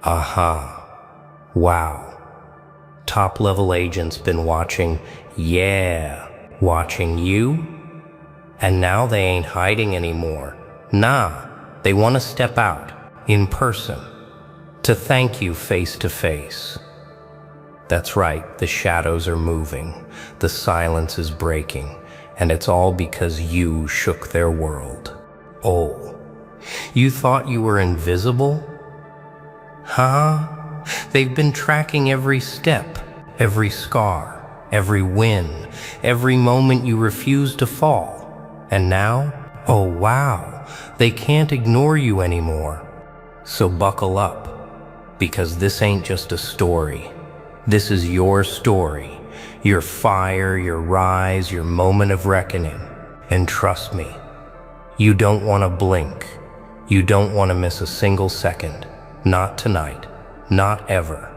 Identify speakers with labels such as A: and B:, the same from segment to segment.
A: Aha. Wow. Top-level agents been watching, yeah, watching you? And now they ain't hiding anymore. Nah, they want to step out, in person, to thank you face to face. That's right, the shadows are moving, the silence is breaking, and it's all because you shook their world. Oh, you thought you were invisible? Huh? They've been tracking every step, every scar, every win, every moment you refused to fall. And now, oh wow, they can't ignore you anymore. So buckle up, because this ain't just a story. This is your story, your fire, your rise, your moment of reckoning. And trust me, you don't want to blink. You don't want to miss a single second. Not tonight. Not ever.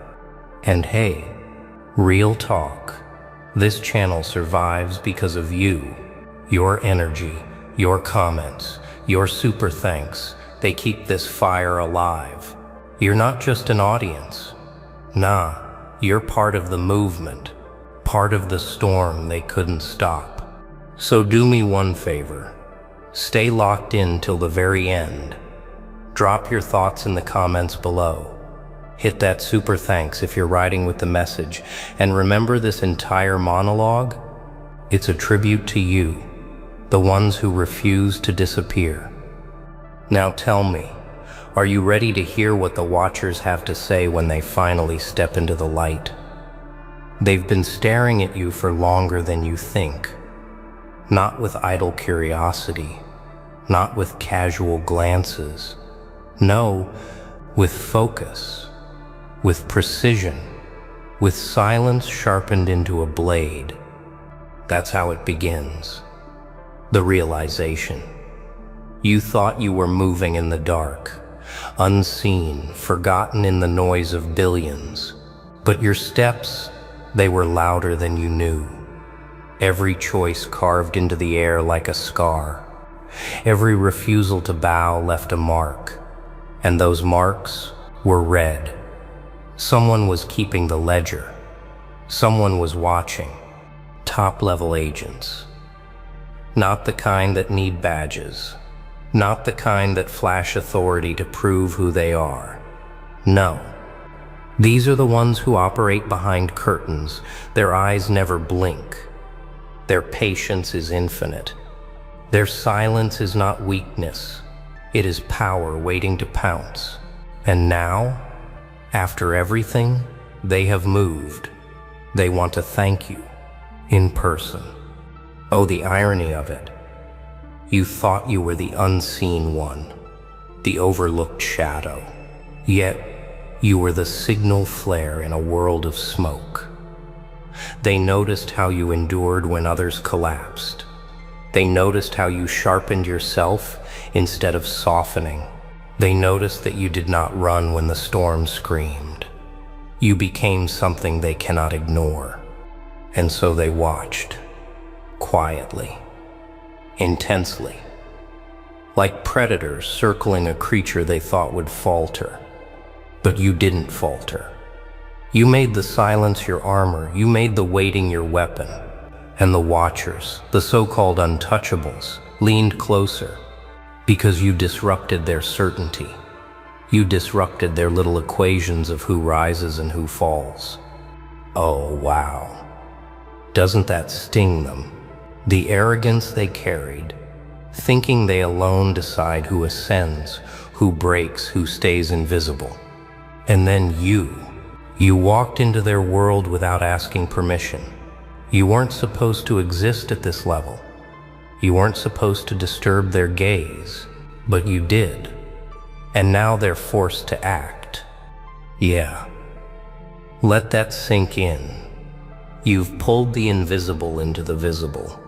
A: And hey, real talk. This channel survives because of you. Your energy, your comments, your super thanks. They keep this fire alive. You're not just an audience. Nah, you're part of the movement. Part of the storm they couldn't stop. So do me one favor. Stay locked in till the very end. Drop your thoughts in the comments below. Hit that super thanks if you're riding with the message. And remember, this entire monologue, it's a tribute to you, the ones who refuse to disappear. Now tell me, are you ready to hear what the watchers have to say when they finally step into the light? They've been staring at you for longer than you think. Not with idle curiosity, not with casual glances. No, with focus, with precision, with silence sharpened into a blade. That's how it begins. The realization. You thought you were moving in the dark, unseen, forgotten in the noise of billions. But your steps, they were louder than you knew. Every choice carved into the air like a scar. Every refusal to bow left a mark. And those marks were red. Someone was keeping the ledger. Someone was watching. Top-level agents. Not the kind that need badges. Not the kind that flash authority to prove who they are. No. These are the ones who operate behind curtains. Their eyes never blink. Their patience is infinite. Their silence is not weakness. It is power waiting to pounce. And now, after everything, they have moved. They want to thank you, in person. Oh, the irony of it. You thought you were the unseen one, the overlooked shadow. Yet, you were the signal flare in a world of smoke. They noticed how you endured when others collapsed. They noticed how you sharpened yourself instead of softening. They noticed that you did not run when the storm screamed. You became something they cannot ignore. And so they watched, quietly, intensely, like predators circling a creature they thought would falter. But you didn't falter. You made the silence your armor. You made the waiting your weapon. And the watchers, the so-called untouchables, leaned closer because you disrupted their certainty. You disrupted their little equations of who rises and who falls. Oh, wow. Doesn't that sting them? The arrogance they carried, thinking they alone decide who ascends, who breaks, who stays invisible. And then you walked into their world without asking permission. You weren't supposed to exist at this level. You weren't supposed to disturb their gaze, but you did. And now they're forced to act. Yeah. Let that sink in. You've pulled the invisible into the visible.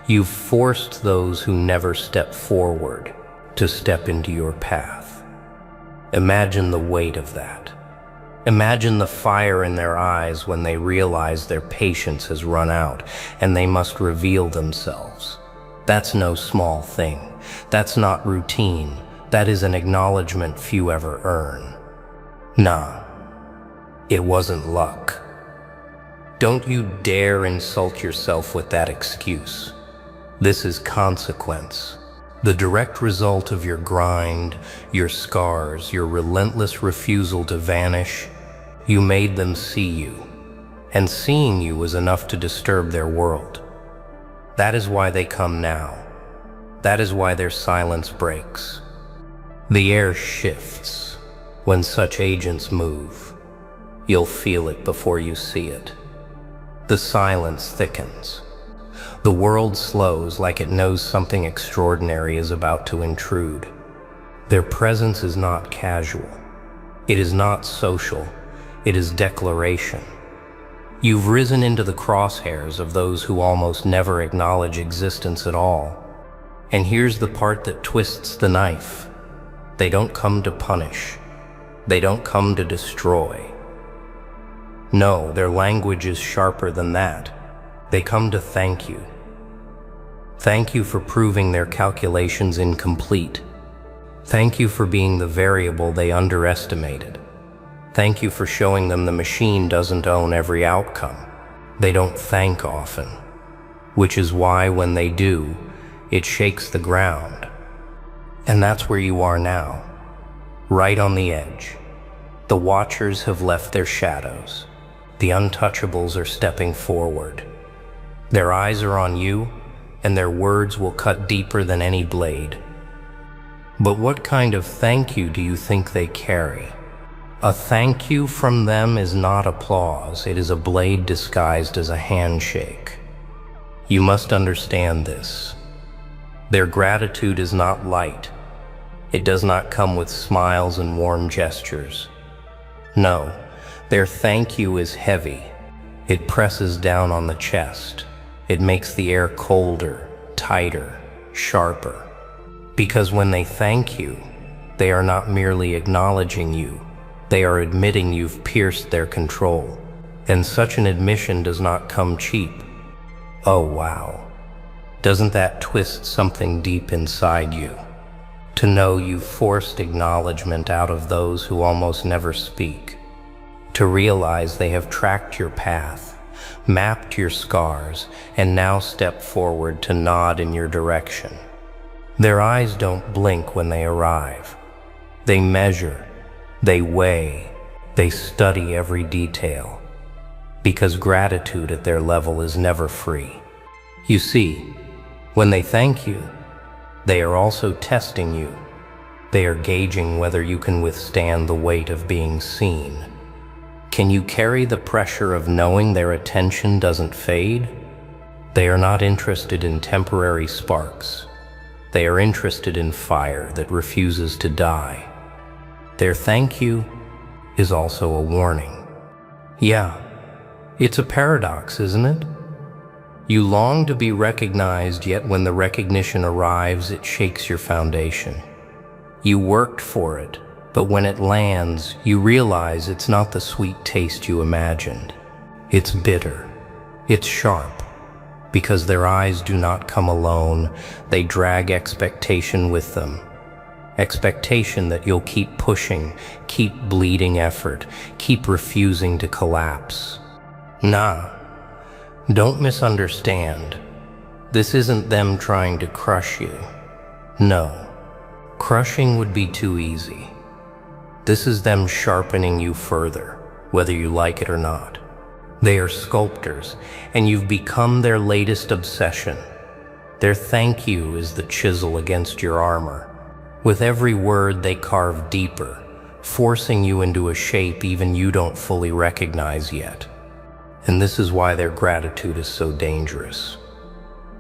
A: You've forced those who never step forward to step into your path. Imagine the weight of that. Imagine the fire in their eyes when they realize their patience has run out and they must reveal themselves. That's no small thing. That's not routine. That is an acknowledgement few ever earn. Nah, it wasn't luck. Don't you dare insult yourself with that excuse. This is consequence. The direct result of your grind, your scars, your relentless refusal to vanish. You made them see you, and seeing you was enough to disturb their world. That is why they come now. That is why their silence breaks. The air shifts when such agents move. You'll feel it before you see it. The silence thickens. The world slows like it knows something extraordinary is about to intrude. Their presence is not casual. It is not social. It is declaration. You've risen into the crosshairs of those who almost never acknowledge existence at all. And here's the part that twists the knife. They don't come to punish. They don't come to destroy. No, their language is sharper than that. They come to thank you. Thank you for proving their calculations incomplete. Thank you for being the variable they underestimated. Thank you for showing them the machine doesn't own every outcome. They don't thank often, which is why when they do, it shakes the ground. And that's where you are now, right on the edge. The watchers have left their shadows. The untouchables are stepping forward. Their eyes are on you, and their words will cut deeper than any blade. But what kind of thank you do you think they carry? A thank you from them is not applause. It is a blade disguised as a handshake. You must understand this. Their gratitude is not light. It does not come with smiles and warm gestures. No, their thank you is heavy. It presses down on the chest. It makes the air colder, tighter, sharper. Because when they thank you, they are not merely acknowledging you. They are admitting you've pierced their control. And such an admission does not come cheap. Oh, wow. Doesn't that twist something deep inside you? To know you've forced acknowledgement out of those who almost never speak. To realize they have tracked your path, mapped your scars, and now step forward to nod in your direction. Their eyes don't blink when they arrive. They measure, they weigh, they study every detail. Because gratitude at their level is never free. You see, when they thank you, they are also testing you. They are gauging whether you can withstand the weight of being seen. Can you carry the pressure of knowing their attention doesn't fade? They are not interested in temporary sparks. They are interested in fire that refuses to die. Their thank you is also a warning. Yeah, it's a paradox, isn't it? You long to be recognized, yet when the recognition arrives, it shakes your foundation. You worked for it, but when it lands, you realize it's not the sweet taste you imagined. It's bitter. It's sharp. Because their eyes do not come alone, they drag expectation with them. Expectation that you'll keep pushing, keep bleeding effort, keep refusing to collapse. Nah, don't misunderstand. This isn't them trying to crush you. No, crushing would be too easy. This is them sharpening you further, whether you like it or not. They are sculptors, and you've become their latest obsession. Their thank you is the chisel against your armor. With every word they carve deeper, forcing you into a shape even you don't fully recognize yet. And this is why their gratitude is so dangerous.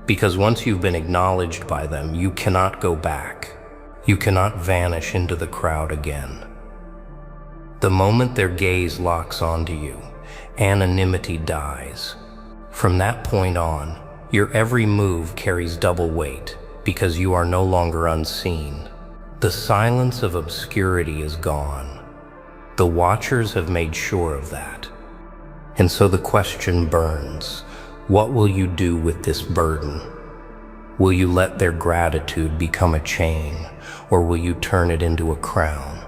A: Because once you've been acknowledged by them, you cannot go back. You cannot vanish into the crowd again. The moment their gaze locks onto you, anonymity dies. From that point on, your every move carries double weight because you are no longer unseen. The silence of obscurity is gone. The watchers have made sure of that. And so the question burns, what will you do with this burden? Will you let their gratitude become a chain, or will you turn it into a crown?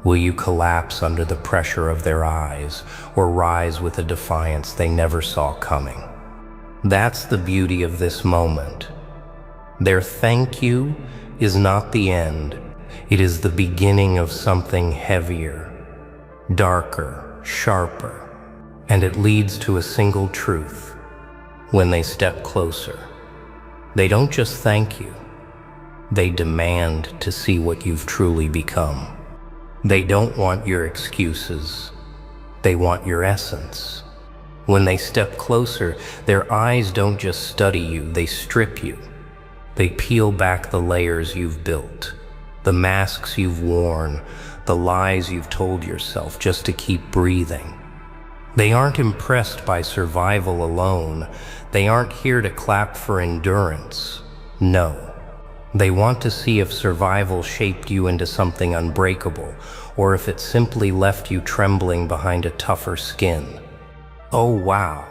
A: Will you collapse under the pressure of their eyes, or rise with a defiance they never saw coming? That's the beauty of this moment. Their thank you is not the end. It is the beginning of something heavier, darker, sharper, and it leads to a single truth. When they step closer, they don't just thank you, they demand to see what you've truly become. They don't want your excuses, they want your essence. When they step closer, their eyes don't just study you, they strip you. They peel back the layers you've built, the masks you've worn, the lies you've told yourself just to keep breathing. They aren't impressed by survival alone. They aren't here to clap for endurance. No. They want to see if survival shaped you into something unbreakable, or if it simply left you trembling behind a tougher skin. Oh wow.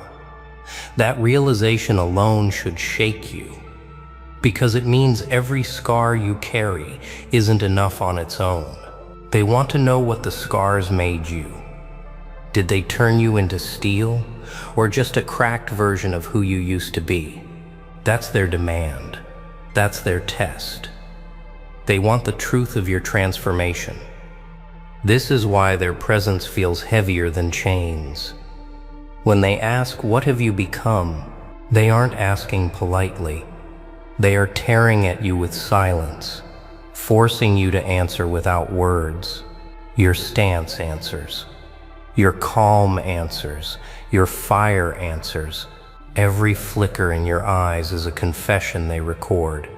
A: That realization alone should shake you, because it means every scar you carry isn't enough on its own. They want to know what the scars made you. Did they turn you into steel, or just a cracked version of who you used to be? That's their demand. That's their test. They want the truth of your transformation. This is why their presence feels heavier than chains. When they ask, "What have you become?" they aren't asking politely. They are tearing at you with silence, forcing you to answer without words. Your stance answers. Your calm answers. Your fire answers. Every flicker in your eyes is a confession they record.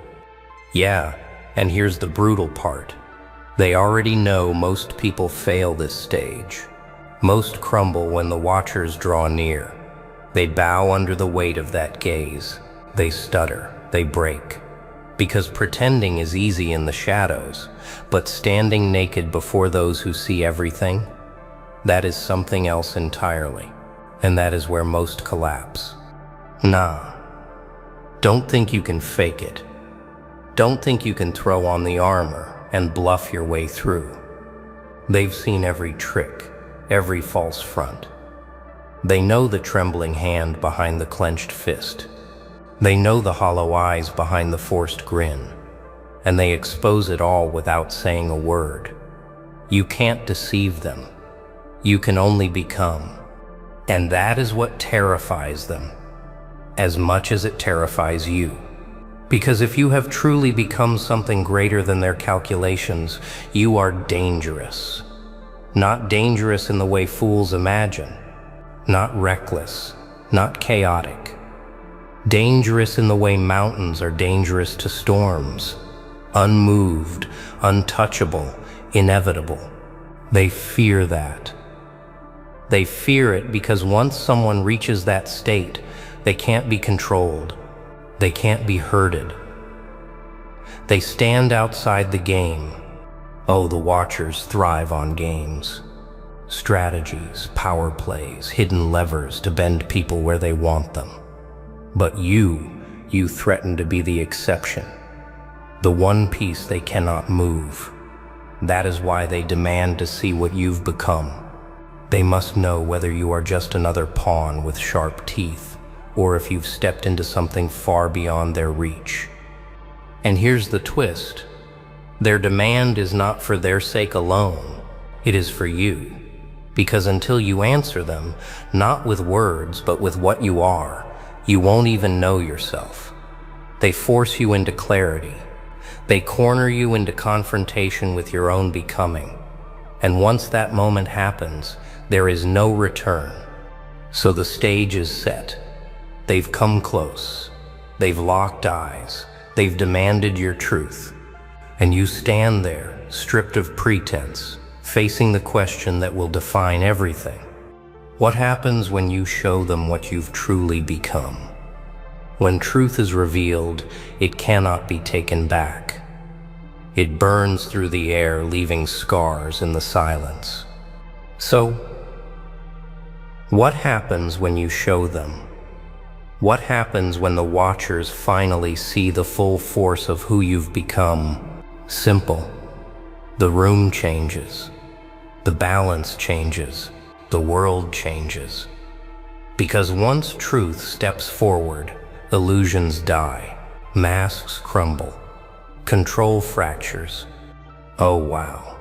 A: Yeah, and here's the brutal part. They already know most people fail this stage. Most crumble when the watchers draw near. They bow under the weight of that gaze. They stutter. They break. Because pretending is easy in the shadows, but standing naked before those who see everything, that is something else entirely. And that is where most collapse. Nah. Don't think you can fake it. Don't think you can throw on the armor and bluff your way through. They've seen every trick, every false front. They know the trembling hand behind the clenched fist. They know the hollow eyes behind the forced grin. And they expose it all without saying a word. You can't deceive them. You can only become. And that is what terrifies them, as much as it terrifies you. Because if you have truly become something greater than their calculations, you are dangerous. Not dangerous in the way fools imagine. Not reckless. Not chaotic. Dangerous in the way mountains are dangerous to storms. Unmoved, untouchable, inevitable. They fear that. They fear it because once someone reaches that state, they can't be controlled. They can't be herded. They stand outside the game. Oh, the watchers thrive on games. Strategies, power plays, hidden levers to bend people where they want them. But you threaten to be the exception. The one piece they cannot move. That is why they demand to see what you've become. They must know whether you are just another pawn with sharp teeth, or if you've stepped into something far beyond their reach. And here's the twist. Their demand is not for their sake alone. It is for you. Because until you answer them, not with words, but with what you are, you won't even know yourself. They force you into clarity. They corner you into confrontation with your own becoming. And once that moment happens, there is no return. So the stage is set. They've come close. They've locked eyes. They've demanded your truth. And you stand there, stripped of pretense, facing the question that will define everything. What happens when you show them what you've truly become? When truth is revealed, it cannot be taken back. It burns through the air, leaving scars in the silence. So, what happens when you show them? What happens when the watchers finally see the full force of who you've become? Simple. The room changes. The balance changes. The world changes. Because once truth steps forward, illusions die, masks crumble, control fractures. Oh wow.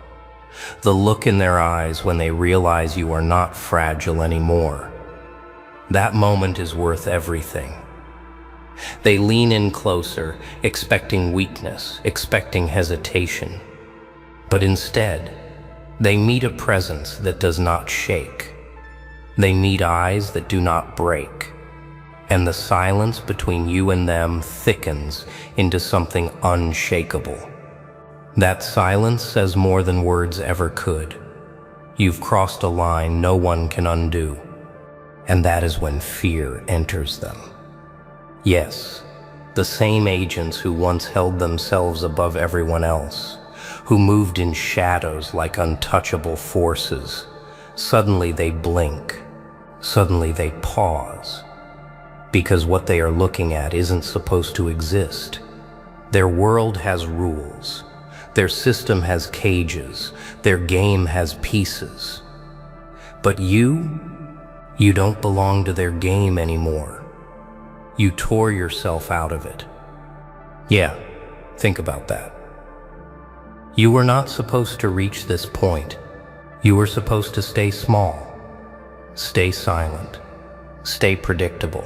A: The look in their eyes when they realize you are not fragile anymore. That moment is worth everything. They lean in closer, expecting weakness, expecting hesitation. But instead, they meet a presence that does not shake. They meet eyes that do not break. And the silence between you and them thickens into something unshakable. That silence says more than words ever could. You've crossed a line no one can undo. And that is when fear enters them. Yes, the same agents who once held themselves above everyone else, who moved in shadows like untouchable forces, suddenly they blink, suddenly they pause, because what they are looking at isn't supposed to exist. Their world has rules, their system has cages, their game has pieces. But you don't belong to their game anymore. You tore yourself out of it. Yeah, think about that. You were not supposed to reach this point. You were supposed to stay small, stay silent, stay predictable.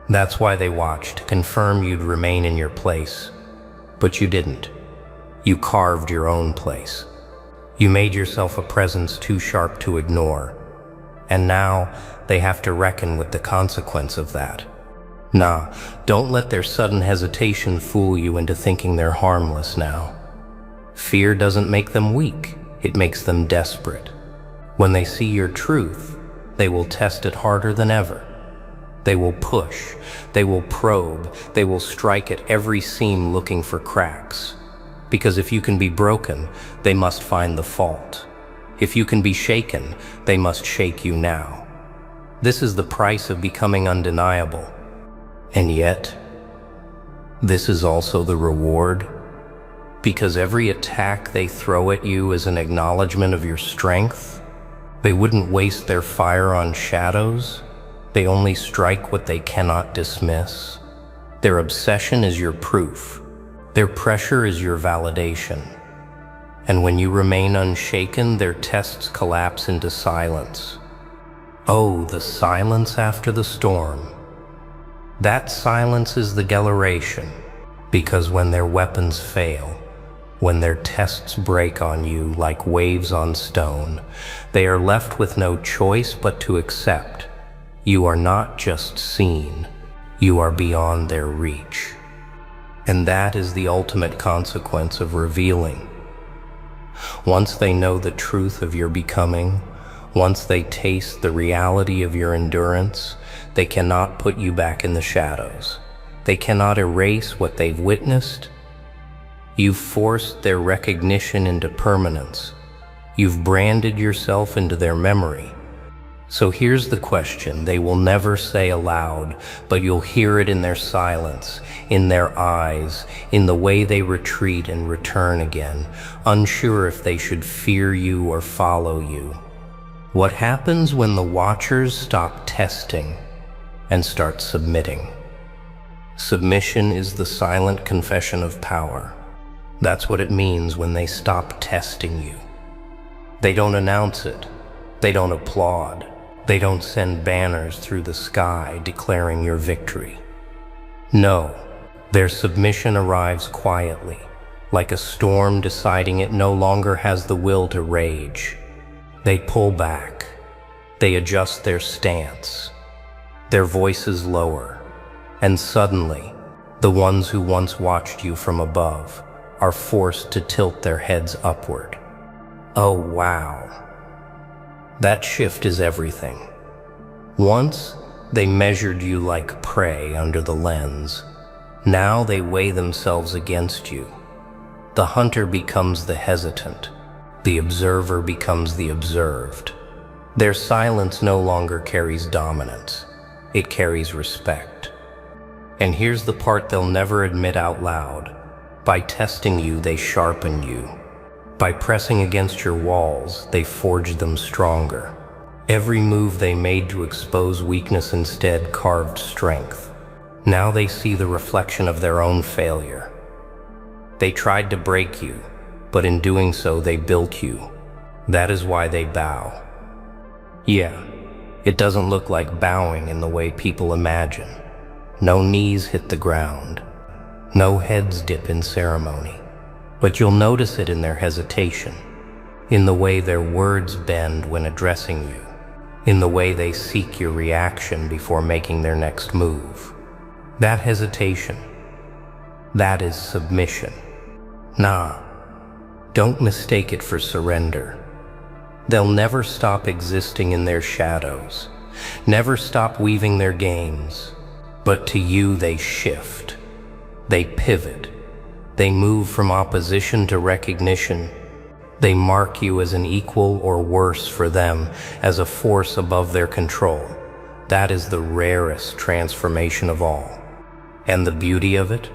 A: That's why they watched, to confirm you'd remain in your place. But you didn't. You carved your own place. You made yourself a presence too sharp to ignore. And now they have to reckon with the consequence of that. Nah, don't let their sudden hesitation fool you into thinking they're harmless now. Fear doesn't make them weak, it makes them desperate. When they see your truth, they will test it harder than ever. They will push, they will probe, they will strike at every seam looking for cracks. Because if you can be broken, they must find the fault. If you can be shaken, they must shake you now. This is the price of becoming undeniable. And yet, this is also the reward, because every attack they throw at you is an acknowledgement of your strength. They wouldn't waste their fire on shadows. They only strike what they cannot dismiss. Their obsession is your proof. Their pressure is your validation. And when you remain unshaken, their tests collapse into silence. Oh, the silence after the storm. That silence is the Gelleration, because when their weapons fail, when their tests break on you like waves on stone, they are left with no choice but to accept. You are not just seen, you are beyond their reach. And that is the ultimate consequence of revealing. Once they know the truth of your becoming, once they taste the reality of your endurance, they cannot put you back in the shadows. They cannot erase what they've witnessed. You've forced their recognition into permanence. You've branded yourself into their memory. So here's the question they will never say aloud, but you'll hear it in their silence, in their eyes, in the way they retreat and return again, unsure if they should fear you or follow you. What happens when the watchers stop testing and start submitting? Submission is the silent confession of power. That's what it means when they stop testing you. They don't announce it. They don't applaud. They don't send banners through the sky declaring your victory. No, their submission arrives quietly, like a storm deciding it no longer has the will to rage. They pull back. They adjust their stance. Their voices lower. And suddenly, the ones who once watched you from above are forced to tilt their heads upward. Oh, wow. That shift is everything. Once, they measured you like prey under the lens. Now they weigh themselves against you. The hunter becomes the hesitant. The observer becomes the observed. Their silence no longer carries dominance. It carries respect. And here's the part they'll never admit out loud. By testing you, they sharpen you. By pressing against your walls, they forged them stronger. Every move they made to expose weakness instead carved strength. Now they see the reflection of their own failure. They tried to break you, but in doing so they built you. That is why they bow. Yeah, it doesn't look like bowing in the way people imagine. No knees hit the ground. No heads dip in ceremony. But you'll notice it in their hesitation, in the way their words bend when addressing you, in the way they seek your reaction before making their next move. That hesitation, that is submission. Nah, don't mistake it for surrender. They'll never stop existing in their shadows, never stop weaving their games. But to you they shift, they pivot, they move from opposition to recognition. They mark you as an equal or worse for them, as a force above their control. That is the rarest transformation of all. And the beauty of it?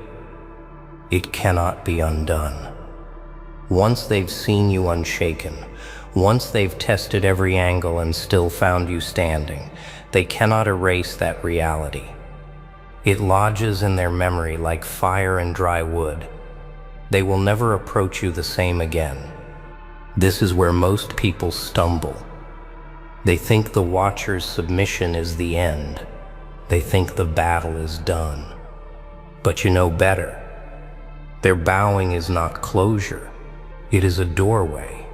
A: It cannot be undone. Once they've seen you unshaken, once they've tested every angle and still found you standing, they cannot erase that reality. It lodges in their memory like fire and dry wood. They will never approach you the same again. This is where most people stumble. They think the watcher's submission is the end. They think the battle is done. But you know better. Their bowing is not closure. It is a doorway.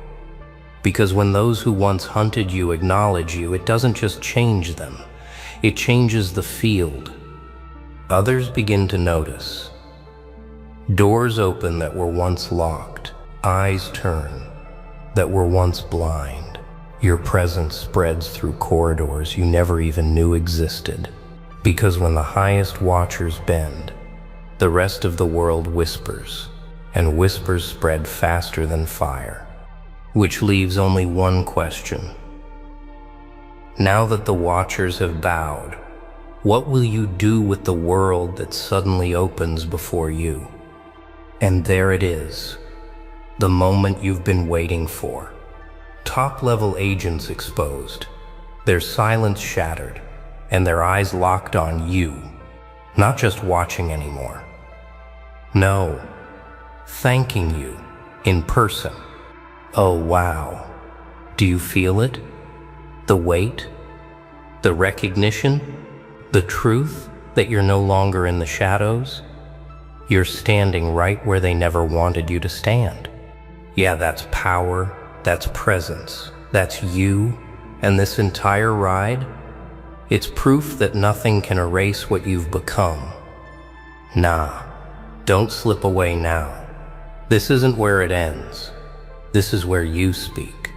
A: Because when those who once hunted you acknowledge you, it doesn't just change them. It changes the field. Others begin to notice. Doors open that were once locked. Eyes turn that were once blind. Your presence spreads through corridors you never even knew existed. Because when the highest watchers bend, the rest of the world whispers, and whispers spread faster than fire. Which leaves only one question. Now that the watchers have bowed, what will you do with the world that suddenly opens before you? And there it is, the moment you've been waiting for. Top-level agents exposed, their silence shattered, and their eyes locked on you, not just watching anymore. No, thanking you in person. Oh wow, do you feel it? The weight? The recognition? The truth that you're no longer in the shadows? You're standing right where they never wanted you to stand. Yeah, that's power, that's presence, that's you, and this entire ride, it's proof that nothing can erase what you've become. Nah, don't slip away now. This isn't where it ends. This is where you speak.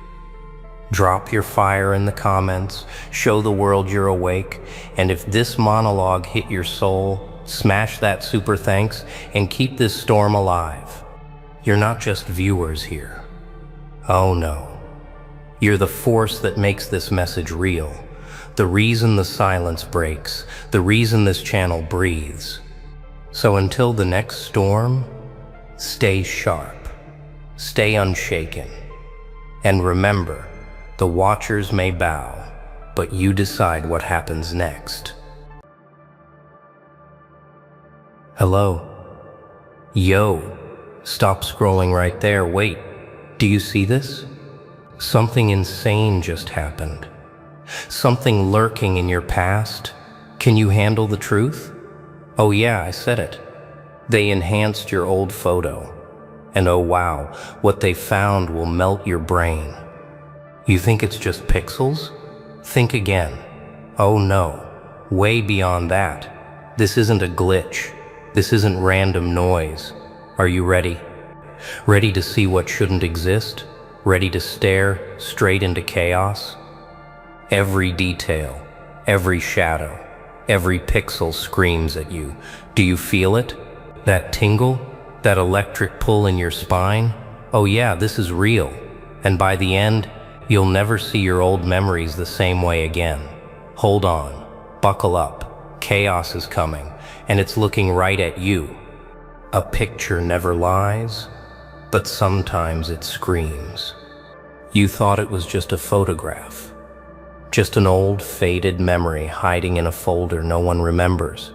A: Drop your fire in the comments, show the world you're awake, and if this monologue hit your soul, smash that super thanks and keep this storm alive. You're not just viewers here. Oh no. You're the force that makes this message real. The reason the silence breaks, the reason this channel breathes. So until the next storm, stay sharp, stay unshaken, and remember, the watchers may bow, but you decide what happens next. Hello? Yo, stop scrolling right there. Wait, do you see this? Something insane just happened. Something lurking in your past. Can you handle the truth? Oh yeah, I said it. They enhanced your old photo. And oh wow, what they found will melt your brain. You think it's just pixels? Think again. Oh no, way beyond that. This isn't a glitch. This isn't random noise. Are you ready? Ready to see what shouldn't exist? Ready to stare straight into chaos? Every detail, every shadow, every pixel screams at you. Do you feel it? That tingle? That electric pull in your spine? Oh yeah, this is real. And by the end, you'll never see your old memories the same way again. Hold on, buckle up. Chaos is coming, and it's looking right at you. A picture never lies. but sometimes it screams. You thought it was just a photograph, just an old, faded memory hiding in a folder no one remembers.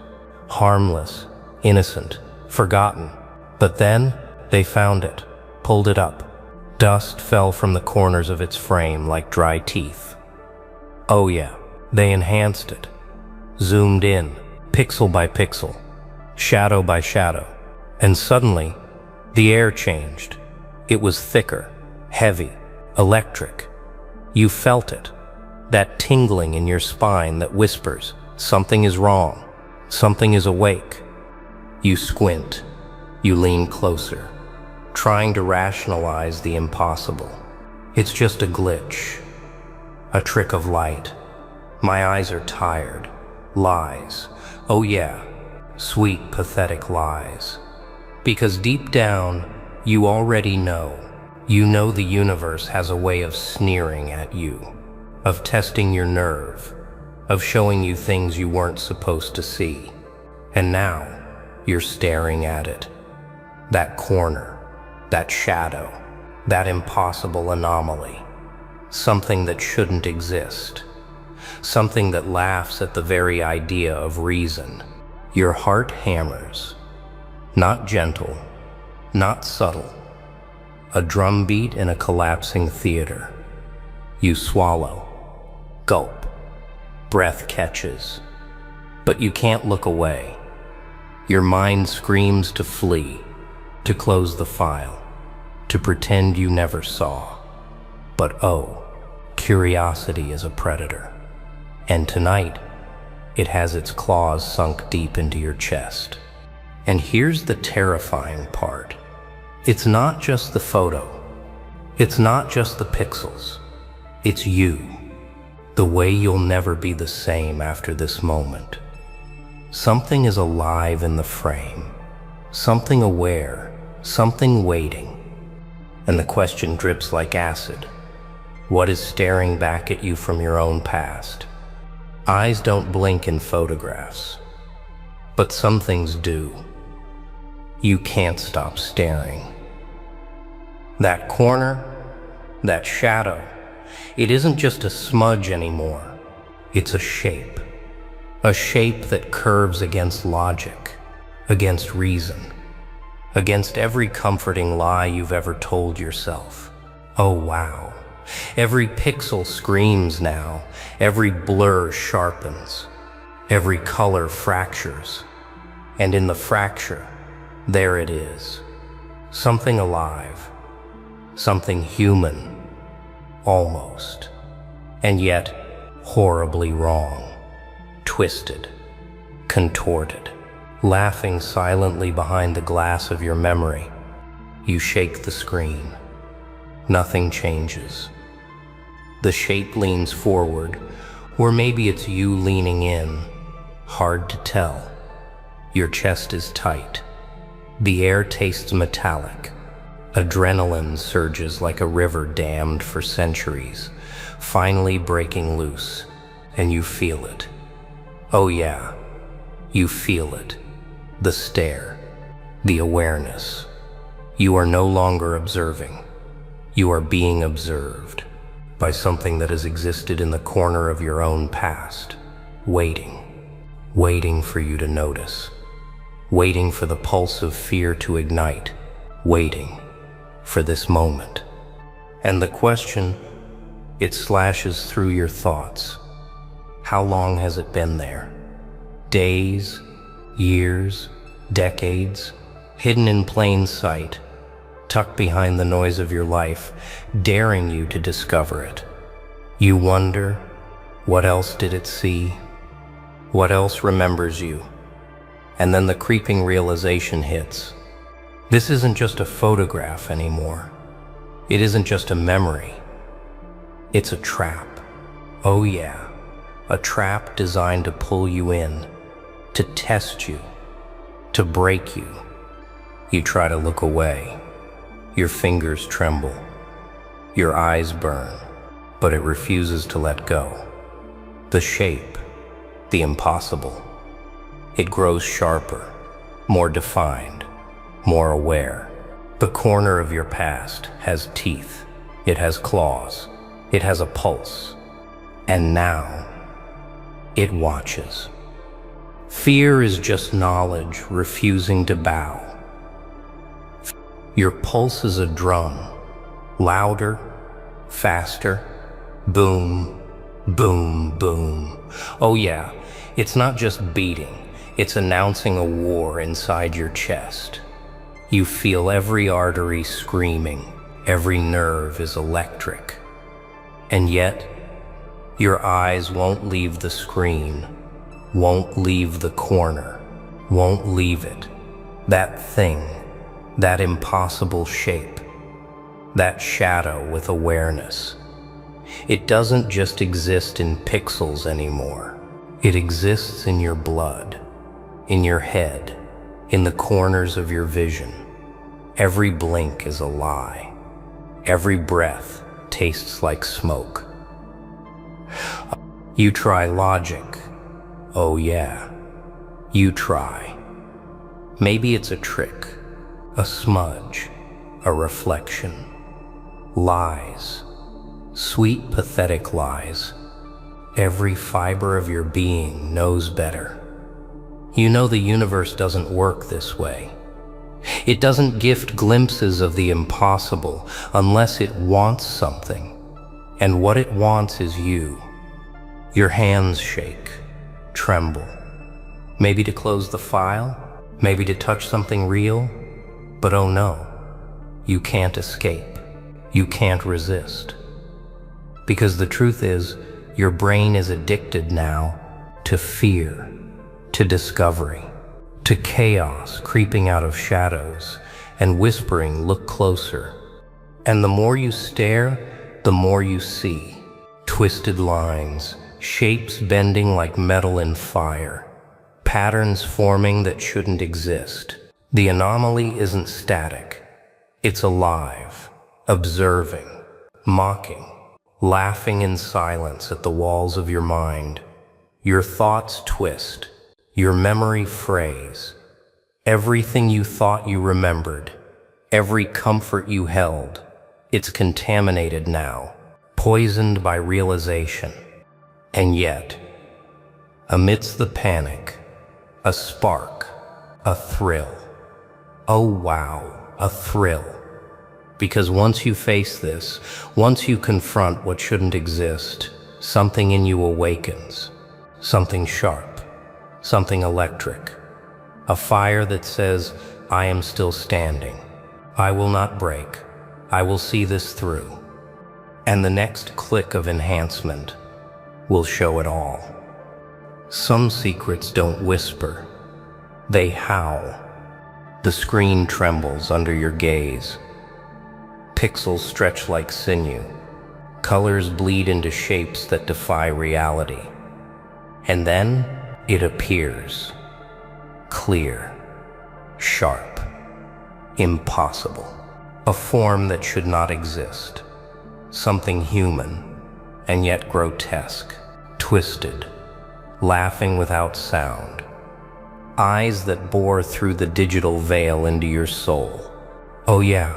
A: Harmless, innocent, forgotten. But then, they found it, pulled it up. Dust fell from the corners of its frame like dry teeth. Oh yeah, they enhanced it. Zoomed in, pixel by pixel, shadow by shadow. And suddenly, the air changed. It was thicker, heavy, electric. You felt it, that tingling in your spine that whispers, something is wrong, something is awake. You squint, you lean closer, trying to rationalize the impossible. It's just a glitch, a trick of light. My eyes are tired. Lies. Oh yeah, sweet, pathetic lies. Because deep down, you already know. You know the universe has a way of sneering at you, of testing your nerve, of showing you things you weren't supposed to see. And now, you're staring at it. That corner, that shadow, that impossible anomaly. Something that shouldn't exist. Something that laughs at the very idea of reason. Your heart hammers. Not gentle, not subtle. A drumbeat in a collapsing theater. You swallow, gulp, breath catches. But you can't look away. Your mind screams to flee, to close the file, to pretend you never saw. But oh, curiosity is a predator. And tonight, it has its claws sunk deep into your chest. And here's the terrifying part. It's not just the photo. It's not just the pixels. It's you. The way you'll never be the same after this moment. Something is alive in the frame. Something aware. Something waiting. And the question drips like acid. What is staring back at you from your own past? Eyes don't blink in photographs, but some things do. You can't stop staring. That corner, that shadow, it isn't just a smudge anymore. It's a shape that curves against logic, against reason, against every comforting lie you've ever told yourself. Oh wow. Every pixel screams now, every blur sharpens, every color fractures, and in the fracture, there it is. Something alive, something human, almost, and yet horribly wrong, twisted, contorted, laughing silently behind the glass of your memory. You shake the screen. Nothing changes. The shape leans forward, or maybe it's you leaning in. Hard to tell. Your chest is tight. The air tastes metallic. Adrenaline surges like a river dammed for centuries, finally breaking loose, and you feel it. Oh yeah, you feel it. The stare, the awareness. You are no longer observing. You are being observed by something that has existed in the corner of your own past, waiting for you to notice, waiting for the pulse of fear to ignite, waiting for this moment. And the question, it slashes through your thoughts. How long has it been there? Days, years, decades, hidden in plain sight, tucked behind the noise of your life, daring you to discover it. You wonder, what else did it see? What else remembers you? And then the creeping realization hits. This isn't just a photograph anymore. It isn't just a memory. It's a trap. Oh yeah, a trap designed to pull you in, to test you, to break you. You try to look away. Your fingers tremble. Your eyes burn, but it refuses to let go. The shape, the impossible. It grows sharper, more defined, more aware. The corner of your past has teeth, it has claws, it has a pulse, and now it watches. Fear is just knowledge refusing to bow. Your pulse is a drum, louder, faster, boom, boom, boom. Oh yeah, it's not just beating, it's announcing a war inside your chest. You feel every artery screaming, every nerve is electric. And yet, your eyes won't leave the screen, won't leave the corner, won't leave it. That thing, that impossible shape, that shadow with awareness. It doesn't just exist in pixels anymore. It exists in your blood, in your head, in the corners of your vision. Every blink is a lie. Every breath tastes like smoke. You try logic. Oh yeah, you try. Maybe it's a trick, a smudge, a reflection. Lies, sweet, pathetic lies. Every fiber of your being knows better. You know the universe doesn't work this way. It doesn't gift glimpses of the impossible unless it wants something. And what it wants is you. Your hands shake, tremble. Maybe to close the file, maybe to touch something real. But oh no, you can't escape. You can't resist. Because the truth is, your brain is addicted now to fear, to discovery, to chaos creeping out of shadows and whispering, look closer. And the more you stare, the more you see. Twisted lines, shapes bending like metal in fire, patterns forming that shouldn't exist. The anomaly isn't static. It's alive, observing, mocking, laughing in silence at the walls of your mind. Your thoughts twist, your memory frays. Everything you thought you remembered, every comfort you held, it's contaminated now, poisoned by realization. And yet, amidst the panic, a spark, a thrill. Oh wow, a thrill. Because once you face this, once you confront what shouldn't exist, something in you awakens. Something sharp, something electric. A fire that says, I am still standing. I will not break. I will see this through. And the next click of enhancement will show it all. Some secrets don't whisper. They howl. The screen trembles under your gaze. Pixels stretch like sinew. Colors bleed into shapes that defy reality. And then it appears. Clear, sharp, impossible. A form that should not exist. Something human, and yet grotesque, twisted, laughing without sound. Eyes that bore through the digital veil into your soul. Oh yeah,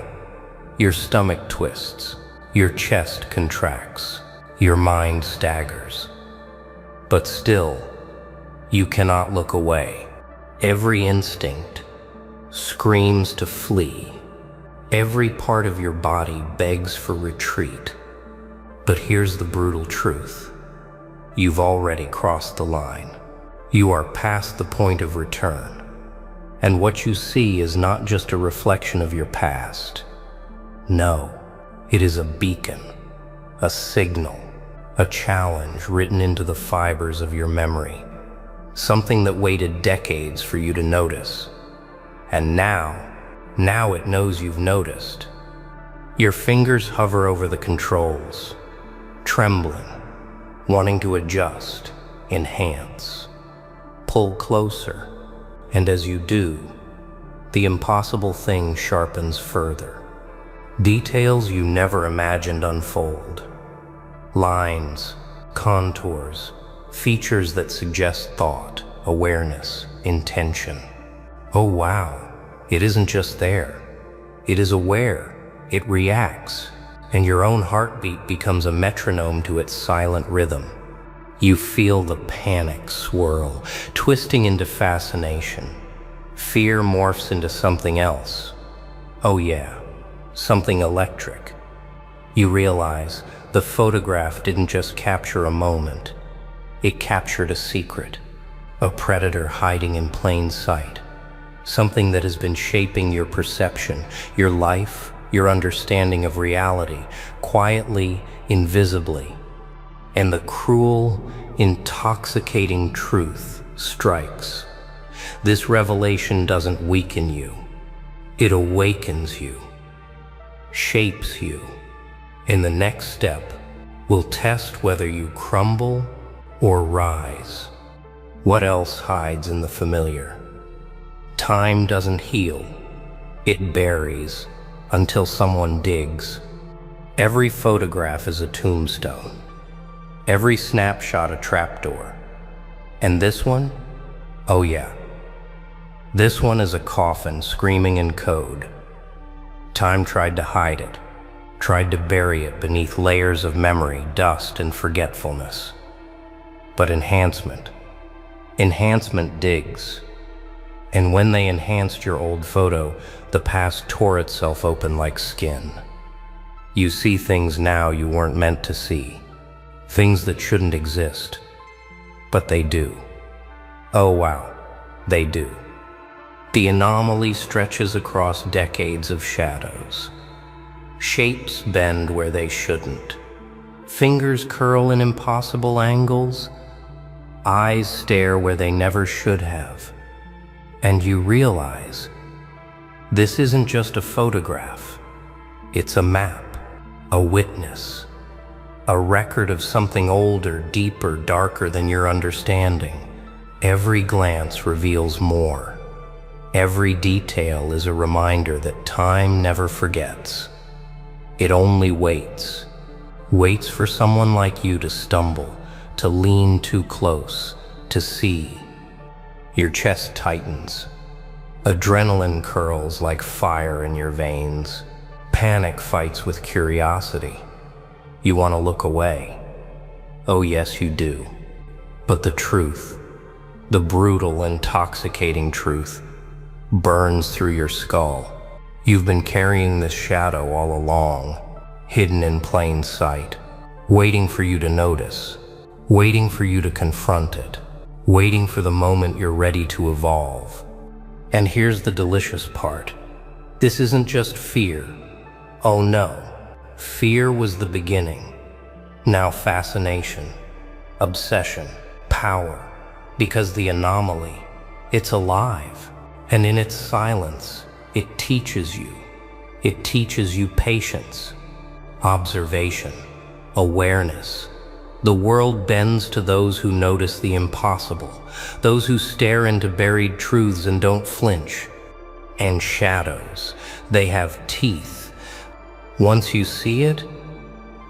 A: your stomach twists, your chest contracts, your mind staggers. But still, you cannot look away. Every instinct screams to flee. Every part of your body begs for retreat. But here's the brutal truth. You've already crossed the line. You are past the point of return. And what you see is not just a reflection of your past. No, it is a beacon, a signal, a challenge written into the fibers of your memory. Something that waited decades for you to notice. And now it knows you've noticed. Your fingers hover over the controls, trembling, wanting to adjust, enhance, pull closer. And as you do, the impossible thing sharpens further. Details you never imagined unfold. Lines, contours, features that suggest thought, awareness, intention. Oh wow, it isn't just there. It is aware, it reacts, and your own heartbeat becomes a metronome to its silent rhythm. You feel the panic swirl, twisting into fascination. Fear morphs into something else. Oh yeah, something electric. You realize the photograph didn't just capture a moment. It captured a secret, a predator hiding in plain sight. Something that has been shaping your perception, your life, your understanding of reality, quietly, invisibly. And the cruel, intoxicating truth strikes. This revelation doesn't weaken you. It awakens you, shapes you. And the next step will test whether you crumble or rise. What else hides in the familiar? Time doesn't heal. It buries until someone digs. Every photograph is a tombstone. Every snapshot a trapdoor. And this one? Oh yeah. This one is a coffin screaming in code. Time tried to hide it, tried to bury it beneath layers of memory, dust, and forgetfulness. But enhancement digs. And when they enhanced your old photo, the past tore itself open like skin. You see things now you weren't meant to see. Things that shouldn't exist. But they do. Oh wow, they do. The anomaly stretches across decades of shadows. Shapes bend where they shouldn't. Fingers curl in impossible angles. Eyes stare where they never should have. And you realize, this isn't just a photograph. It's a map, a witness, a record of something older, deeper, darker than your understanding. Every glance reveals more. Every detail is a reminder that time never forgets. It only waits for someone like you to stumble, to lean too close, to see. Your chest tightens. Adrenaline curls like fire in your veins. Panic fights with curiosity. You want to look away. Oh yes, you do. But the truth, the brutal, intoxicating truth, burns through your skull. You've been carrying this shadow all along, hidden in plain sight, waiting for you to notice, waiting for you to confront it, waiting for the moment you're ready to evolve. And here's the delicious part. This isn't just fear. Oh no, fear was the beginning. Now fascination, obsession, power, because the anomaly, it's alive. And in its silence, it teaches you. It teaches you patience, observation, awareness. The world bends to those who notice the impossible, those who stare into buried truths and don't flinch. And shadows, they have teeth. Once you see it,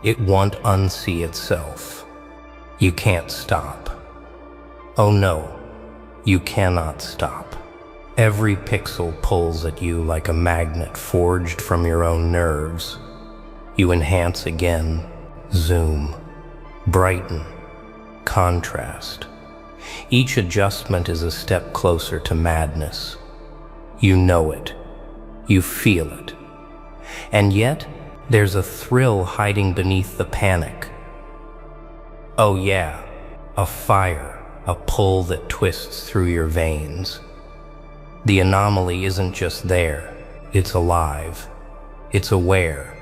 A: it won't unsee itself. You can't stop. Oh no, you cannot stop. Every pixel pulls at you like a magnet forged from your own nerves. You enhance again, zoom, brighten, contrast. Each adjustment is a step closer to madness. You know it. You feel it. And yet, there's a thrill hiding beneath the panic. Oh yeah, a fire, a pull that twists through your veins. The anomaly isn't just there, it's alive, it's aware,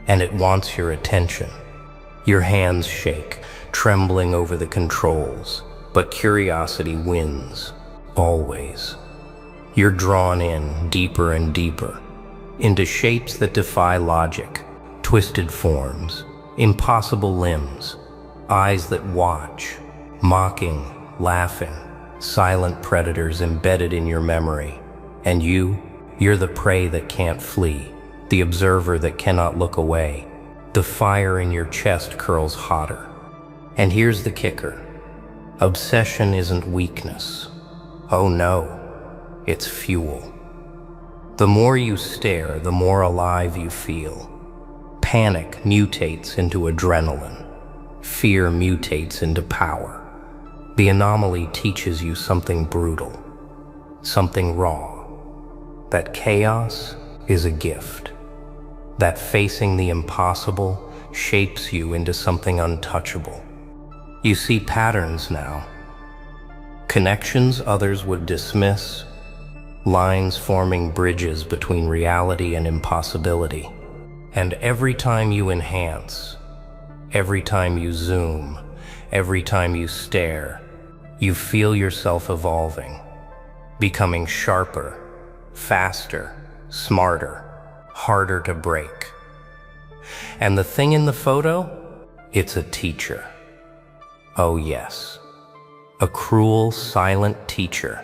A: and it wants your attention. Your hands shake, trembling over the controls, but curiosity wins, always. You're drawn in deeper and deeper, into shapes that defy logic, twisted forms, impossible limbs, eyes that watch, mocking, laughing, silent predators embedded in your memory. And you're the prey that can't flee, the observer that cannot look away. The fire in your chest curls hotter. And here's the kicker. Obsession isn't weakness. Oh no, it's fuel. The more you stare, the more alive you feel. Panic mutates into adrenaline. Fear mutates into power. The anomaly teaches you something brutal, something raw, that chaos is a gift, that facing the impossible shapes you into something untouchable. You see patterns now, connections others would dismiss, lines forming bridges between reality and impossibility. And every time you enhance, every time you zoom, every time you stare, you feel yourself evolving, becoming sharper, faster, smarter, harder to break. And the thing in the photo? It's a teacher. Oh yes, a cruel, silent teacher,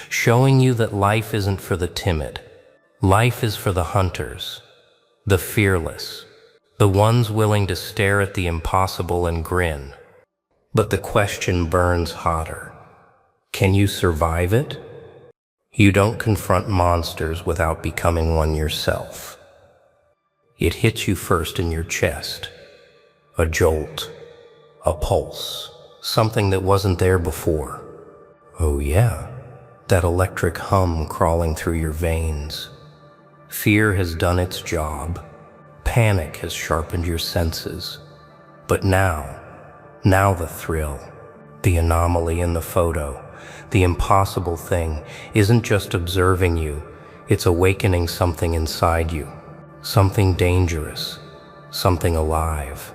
A: showing you that life isn't for the timid. Life is for the hunters, the fearless, the ones willing to stare at the impossible and grin. But the question burns hotter. Can you survive it? You don't confront monsters without becoming one yourself. It hits you first in your chest. A jolt, a pulse, something that wasn't there before. Oh yeah, that electric hum crawling through your veins. Fear has done its job. Panic has sharpened your senses. But now the thrill, the anomaly in the photo, the impossible thing isn't just observing you, it's awakening something inside you, something dangerous, something alive.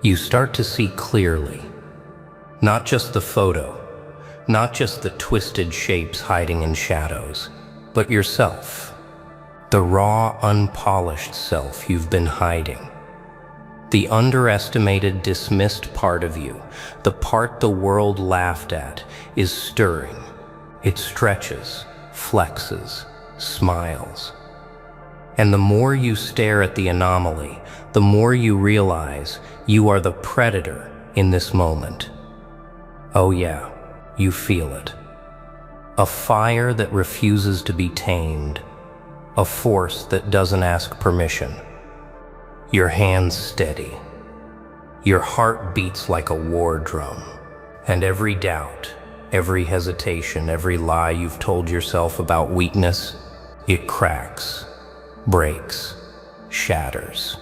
A: You start to see clearly, not just the photo, not just the twisted shapes hiding in shadows, but yourself, the raw, unpolished self you've been hiding. The underestimated, dismissed part of you, the part the world laughed at, is stirring. It stretches, flexes, smiles. And the more you stare at the anomaly, the more you realize you are the predator in this moment. Oh yeah, you feel it. A fire that refuses to be tamed, a force that doesn't ask permission. Your hands steady. Your heart beats like a war drum. And every doubt, every hesitation, every lie you've told yourself about weakness, it cracks, breaks, shatters.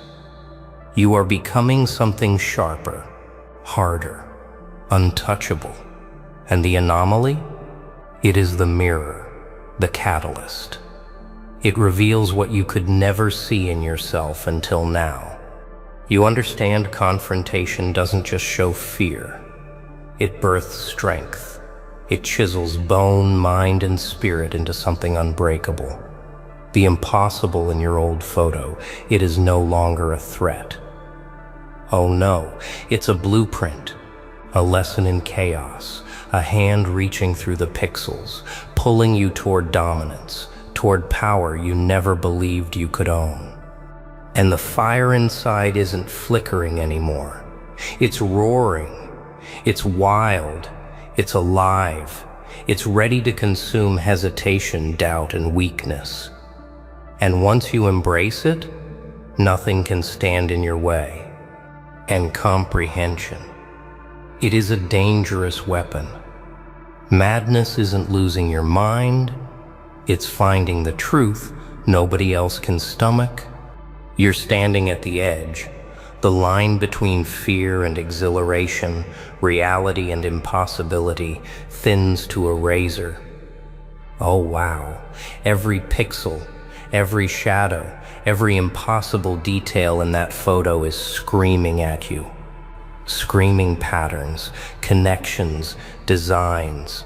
A: You are becoming something sharper, harder, untouchable. And the anomaly? It is the mirror, the catalyst. It reveals what you could never see in yourself until now. You understand confrontation doesn't just show fear. It births strength. It chisels bone, mind, and spirit into something unbreakable. The impossible in your old photo, it is no longer a threat. Oh no, it's a blueprint, a lesson in chaos, a hand reaching through the pixels, pulling you toward dominance, toward power you never believed you could own. And the fire inside isn't flickering anymore. It's roaring. It's wild. It's alive. It's ready to consume hesitation, doubt, and weakness. And once you embrace it, nothing can stand in your way. And comprehension. It is a dangerous weapon. Madness isn't losing your mind. It's finding the truth nobody else can stomach. You're standing at the edge, the line between fear and exhilaration, reality and impossibility, thins to a razor. Oh wow, every pixel, every shadow, every impossible detail in that photo is screaming at you. Screaming patterns, connections, designs,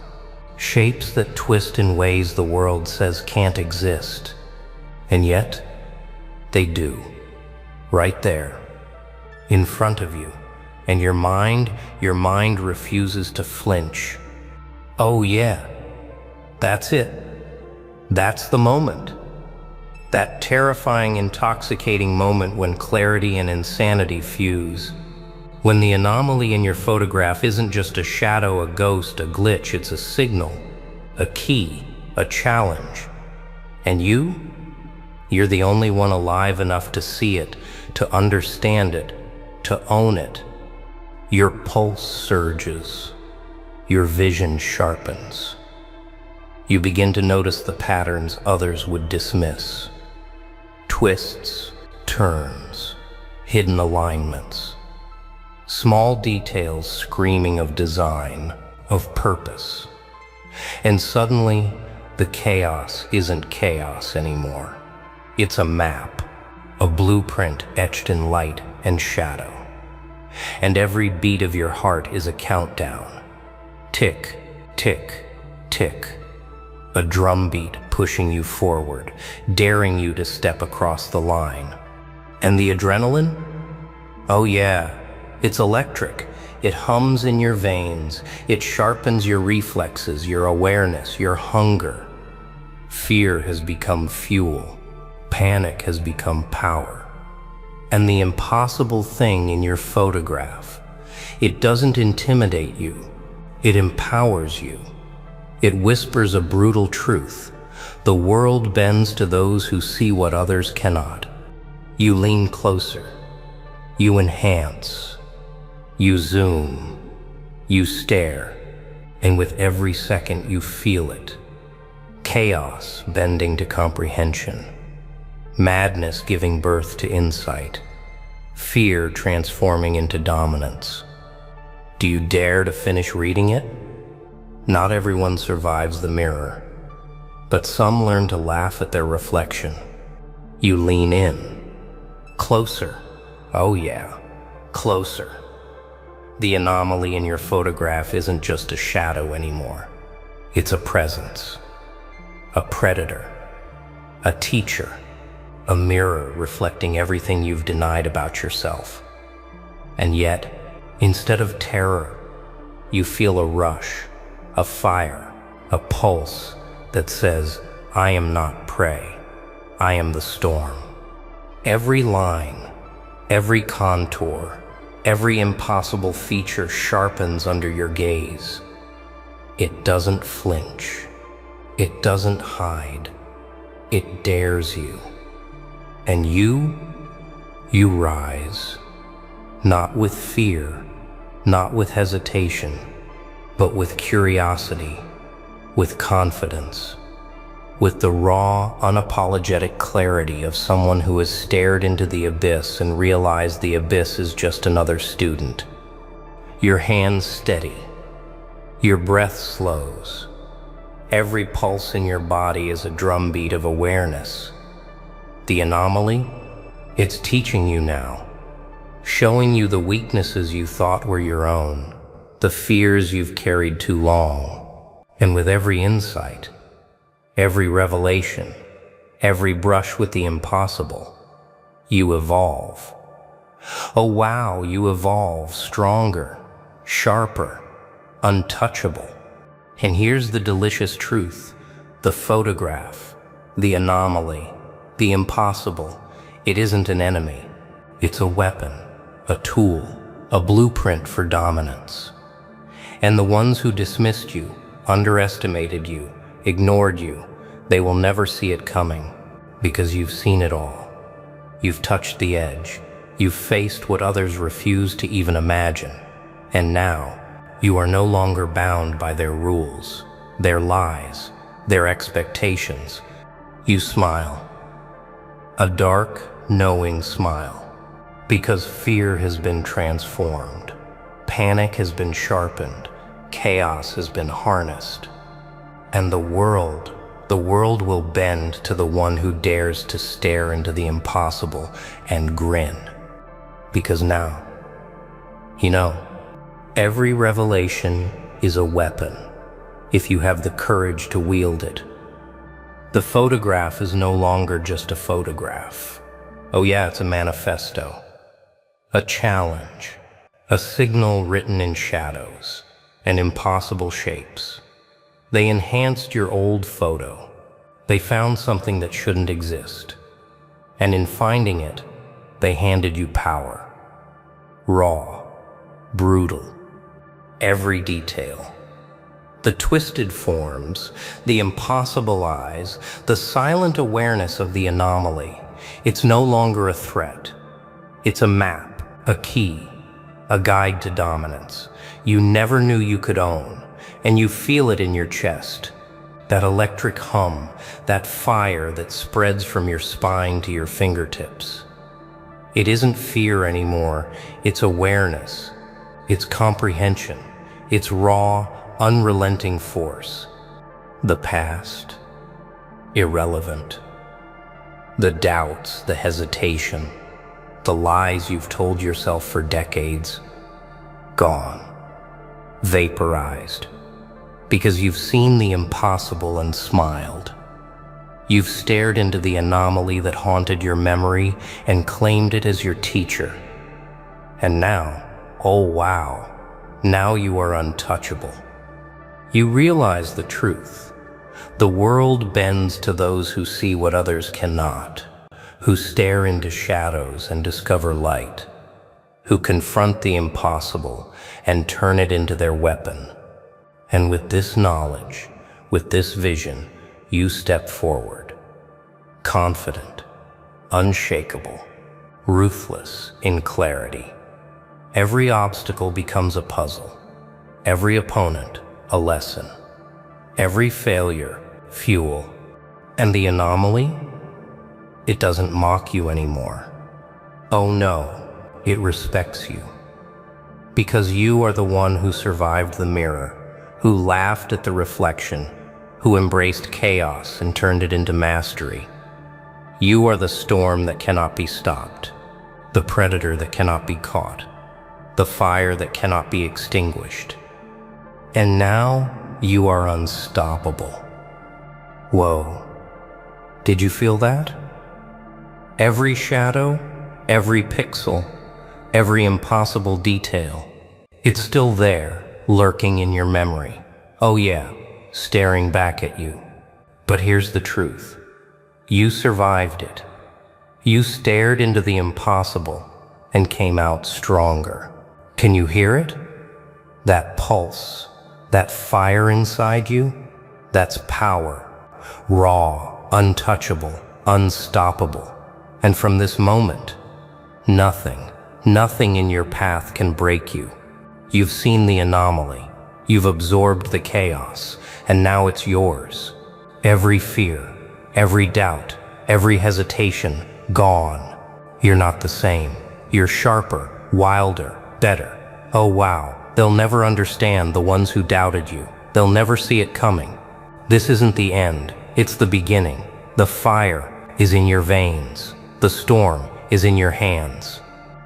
A: shapes that twist in ways the world says can't exist. And yet, they do. Right there, in front of you. And your mind refuses to flinch. Oh yeah, that's it. That's the moment. That terrifying, intoxicating moment when clarity and insanity fuse. When the anomaly in your photograph isn't just a shadow, a ghost, a glitch, it's a signal, a key, a challenge. And you? You're the only one alive enough to see it, to understand it, to own it. Your pulse surges. Your vision sharpens. You begin to notice the patterns others would dismiss. Twists, turns, hidden alignments. Small details screaming of design, of purpose. And suddenly, the chaos isn't chaos anymore. It's a map, a blueprint etched in light and shadow. And every beat of your heart is a countdown. Tick, tick, tick. A drumbeat pushing you forward, daring you to step across the line. And the adrenaline? Oh yeah, it's electric. It hums in your veins. It sharpens your reflexes, your awareness, your hunger. Fear has become fuel. Panic has become power. And the impossible thing in your photograph, it doesn't intimidate you. It empowers you. It whispers a brutal truth. The world bends to those who see what others cannot. You lean closer. You enhance. You zoom. You stare. And with every second you feel it. Chaos bending to comprehension. Madness giving birth to insight. Fear transforming into dominance. Do you dare to finish reading it? Not everyone survives the mirror, but some learn to laugh at their reflection. You lean in. Closer. Oh yeah, closer. The anomaly in your photograph isn't just a shadow anymore. It's a presence. A predator. A teacher. A mirror reflecting everything you've denied about yourself. And yet, instead of terror, you feel a rush, a fire, a pulse that says, I am not prey, I am the storm. Every line, every contour, every impossible feature sharpens under your gaze. It doesn't flinch. It doesn't hide. It dares you. And you rise, not with fear, not with hesitation, but with curiosity, with confidence, with the raw, unapologetic clarity of someone who has stared into the abyss and realized the abyss is just another student. Your hands steady. Your breath slows. Every pulse in your body is a drumbeat of awareness. The anomaly? It's teaching you now, showing you the weaknesses you thought were your own, the fears you've carried too long. And with every insight, every revelation, every brush with the impossible, you evolve. Oh wow, you evolve stronger, sharper, untouchable. And here's the delicious truth. The photograph, the anomaly, the impossible, it isn't an enemy. It's a weapon, a tool, a blueprint for dominance. And the ones who dismissed you, underestimated you, ignored you, they will never see it coming, because you've seen it all. You've touched the edge. You've faced what others refuse to even imagine. And now, you are no longer bound by their rules, their lies, their expectations. You smile. A dark, knowing smile. Because fear has been transformed. Panic has been sharpened. Chaos has been harnessed. And the world will bend to the one who dares to stare into the impossible and grin. Because now, every revelation is a weapon, if you have the courage to wield it. The photograph is no longer just a photograph. Oh yeah, it's a manifesto. A challenge. A signal written in shadows and impossible shapes. They enhanced your old photo. They found something that shouldn't exist. And in finding it, they handed you power. Raw, brutal, every detail. The twisted forms, the impossible eyes, the silent awareness of the anomaly. It's no longer a threat. It's a map, a key, a guide to dominance you never knew you could own, and you feel it in your chest. That electric hum, that fire that spreads from your spine to your fingertips. It isn't fear anymore, it's awareness, it's comprehension, it's raw, unrelenting force. The past, irrelevant. The doubts, the hesitation, the lies you've told yourself for decades, gone, vaporized. Because you've seen the impossible and smiled. You've stared into the anomaly that haunted your memory and claimed it as your teacher. And now, oh wow, now you are untouchable. You realize the truth. The world bends to those who see what others cannot, who stare into shadows and discover light, who confront the impossible and turn it into their weapon. And with this knowledge, with this vision, you step forward, confident, unshakable, ruthless in clarity. Every obstacle becomes a puzzle, every opponent a lesson, every failure fuel. And the anomaly? It doesn't mock you anymore. Oh no, it respects you. Because you are the one who survived the mirror, who laughed at the reflection, who embraced chaos and turned it into mastery. You are the storm that cannot be stopped, the predator that cannot be caught, the fire that cannot be extinguished. And now you are unstoppable. Whoa, did you feel that? Every shadow, every pixel, every impossible detail, it's still there, lurking in your memory. Oh yeah, staring back at you. But here's the truth. You survived it. You stared into the impossible and came out stronger. Can you hear it? That pulse, that fire inside you, that's power. Raw, untouchable, unstoppable. And from this moment, nothing in your path can break you. You've seen the anomaly, you've absorbed the chaos, and now it's yours. Every fear, every doubt, every hesitation, gone. You're not the same. You're sharper, wilder, better. Oh wow, they'll never understand, the ones who doubted you. They'll never see it coming. This isn't the end, it's the beginning. The fire is in your veins. The storm is in your hands.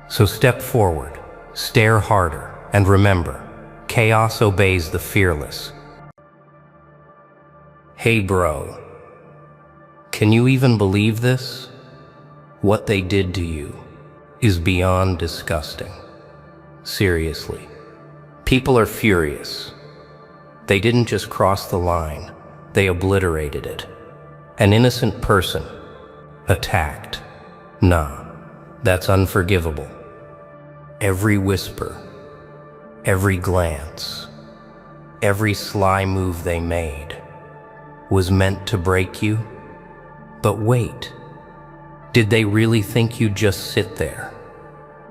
A: So step forward, stare harder, and remember, chaos obeys the fearless. Hey bro, can you even believe this? What they did to you is beyond disgusting. Seriously, people are furious. They didn't just cross the line, they obliterated it. An innocent person, attacked. Nah, that's unforgivable. Every whisper, every glance, every sly move they made was meant to break you. But wait, did they really think you'd just sit there?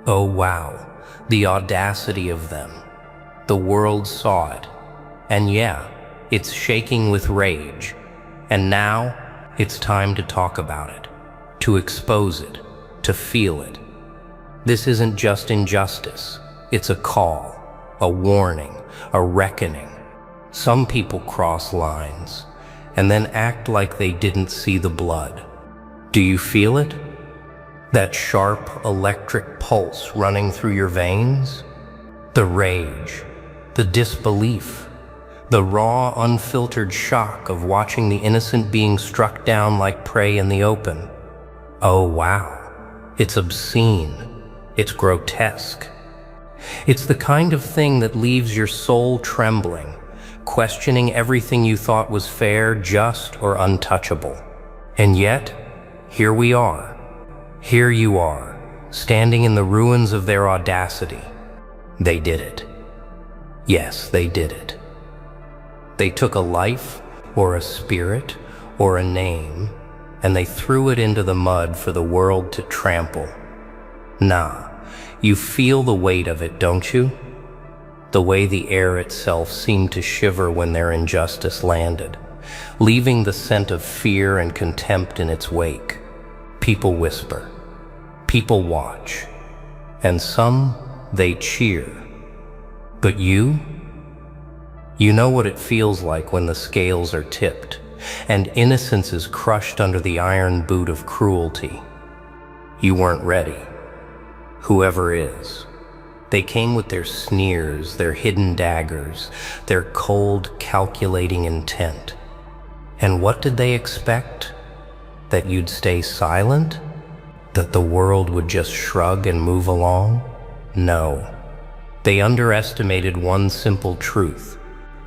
A: Oh wow, the audacity of them. The world saw it. And yeah, it's shaking with rage. And now, it's time to talk about it, to expose it, to feel it. This isn't just injustice, it's a call, a warning, a reckoning. Some people cross lines and then act like they didn't see the blood. Do you feel it? That sharp electric pulse running through your veins? The rage, the disbelief, the raw, unfiltered shock of watching the innocent being struck down like prey in the open. Oh wow, it's obscene, it's grotesque. It's the kind of thing that leaves your soul trembling, questioning everything you thought was fair, just, or untouchable. And yet, here we are. Here you are, standing in the ruins of their audacity. They did it. Yes, they did it. They took a life, or a spirit, or a name, and they threw it into the mud for the world to trample. Nah, you feel the weight of it, don't you? The way the air itself seemed to shiver when their injustice landed, leaving the scent of fear and contempt in its wake. People whisper, people watch, and some, they cheer. But you know what it feels like when the scales are tipped, and innocence is crushed under the iron boot of cruelty. You weren't ready. Whoever is. They came with their sneers, their hidden daggers, their cold, calculating intent. And what did they expect? That you'd stay silent? That the world would just shrug and move along? No. They underestimated one simple truth,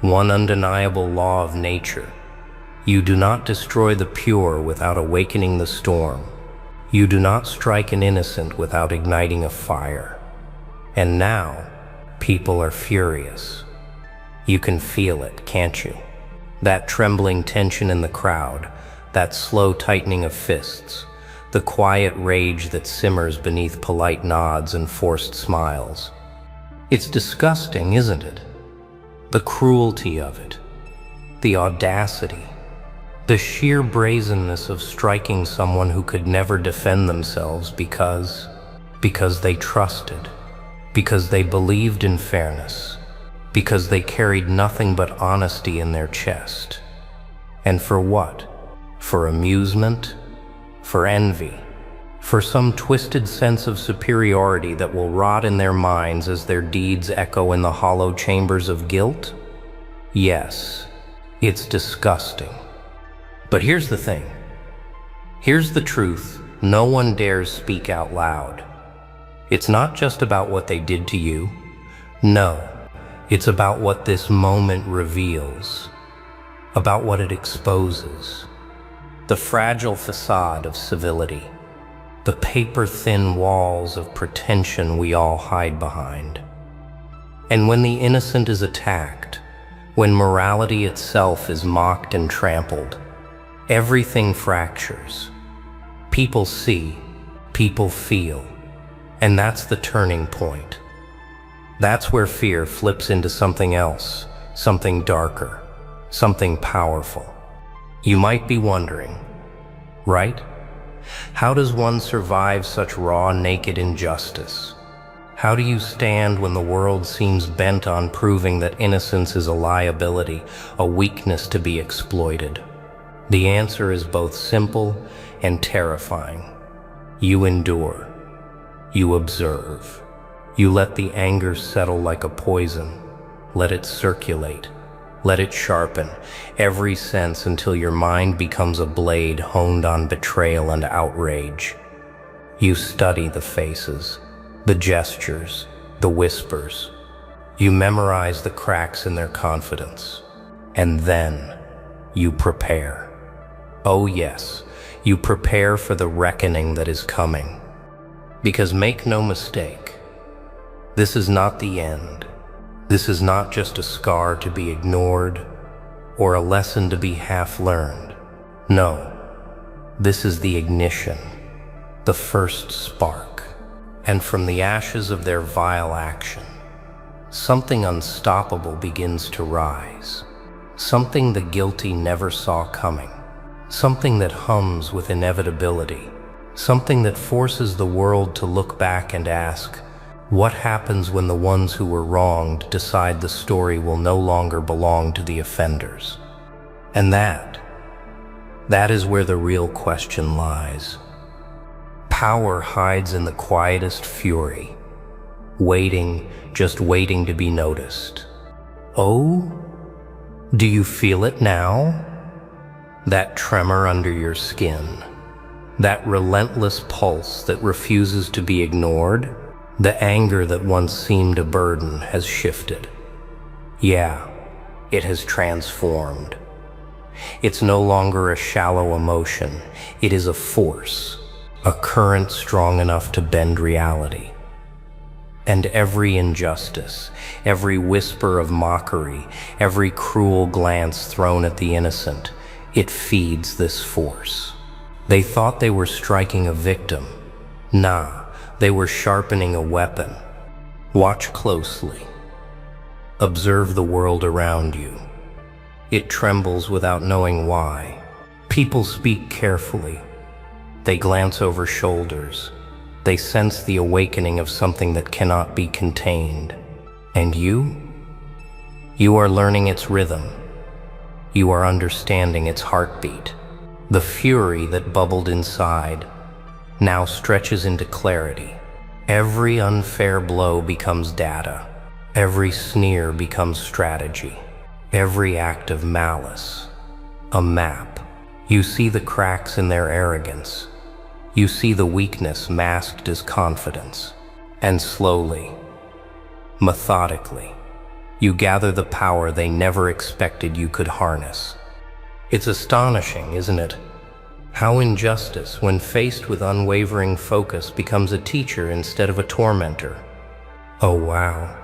A: one undeniable law of nature. You do not destroy the pure without awakening the storm. You do not strike an innocent without igniting a fire. And now, people are furious. You can feel it, can't you? That trembling tension in the crowd, that slow tightening of fists, the quiet rage that simmers beneath polite nods and forced smiles. It's disgusting, isn't it? The cruelty of it, the audacity, the sheer brazenness of striking someone who could never defend themselves because they trusted, because they believed in fairness, because they carried nothing but honesty in their chest. And for what? For amusement? For envy? For some twisted sense of superiority that will rot in their minds as their deeds echo in the hollow chambers of guilt? Yes, it's disgusting. But here's the thing. Here's the truth no one dares speak out loud. It's not just about what they did to you. No, it's about what this moment reveals, about what it exposes. The fragile facade of civility, the paper-thin walls of pretension we all hide behind. And when the innocent is attacked, when morality itself is mocked and trampled, everything fractures. People see, people feel, and that's the turning point. That's where fear flips into something else, something darker, something powerful. You might be wondering, right? How does one survive such raw, naked injustice? How do you stand when the world seems bent on proving that innocence is a liability, a weakness to be exploited? The answer is both simple and terrifying. You endure. You observe. You let the anger settle like a poison. Let it circulate. Let it sharpen every sense until your mind becomes a blade honed on betrayal and outrage. You study the faces, the gestures, the whispers. You memorize the cracks in their confidence. And then you prepare. Oh yes, you prepare for the reckoning that is coming. Because make no mistake, this is not the end. This is not just a scar to be ignored or a lesson to be half learned. No, this is the ignition, the first spark. And from the ashes of their vile action, something unstoppable begins to rise. Something the guilty never saw coming. Something that hums with inevitability. Something that forces the world to look back and ask, what happens when the ones who were wronged decide the story will no longer belong to the offenders? And that is where the real question lies. Power hides in the quietest fury, waiting, just waiting to be noticed. Oh, do you feel it now? That tremor under your skin, that relentless pulse that refuses to be ignored? The anger that once seemed a burden has shifted. Yeah, it has transformed. It's no longer a shallow emotion. It is a force, a current strong enough to bend reality. And every injustice, every whisper of mockery, every cruel glance thrown at the innocent, it feeds this force. They thought they were striking a victim. Nah, they were sharpening a weapon. Watch closely. Observe the world around you. It trembles without knowing why. People speak carefully. They glance over shoulders. They sense the awakening of something that cannot be contained. And you? You are learning its rhythm. You are understanding its heartbeat. The fury that bubbled inside now stretches into clarity. Every unfair blow becomes data. Every sneer becomes strategy. Every act of malice, a map. You see the cracks in their arrogance. You see the weakness masked as confidence. And slowly, methodically, you gather the power they never expected you could harness. It's astonishing, isn't it? How injustice, when faced with unwavering focus, becomes a teacher instead of a tormentor. Oh wow,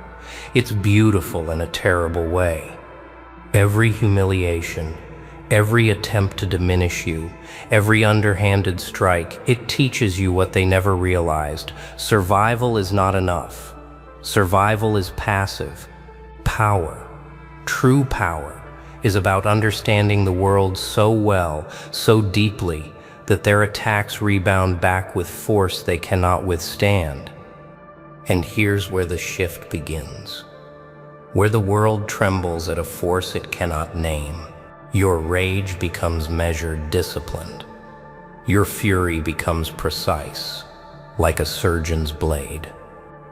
A: it's beautiful in a terrible way. Every humiliation, every attempt to diminish you, every underhanded strike, it teaches you what they never realized. Survival is not enough. Survival is passive. Power, true power, is about understanding the world so well, so deeply, that their attacks rebound back with force they cannot withstand. And here's where the shift begins. Where the world trembles at a force it cannot name. Your rage becomes measured, disciplined. Your fury becomes precise, like a surgeon's blade.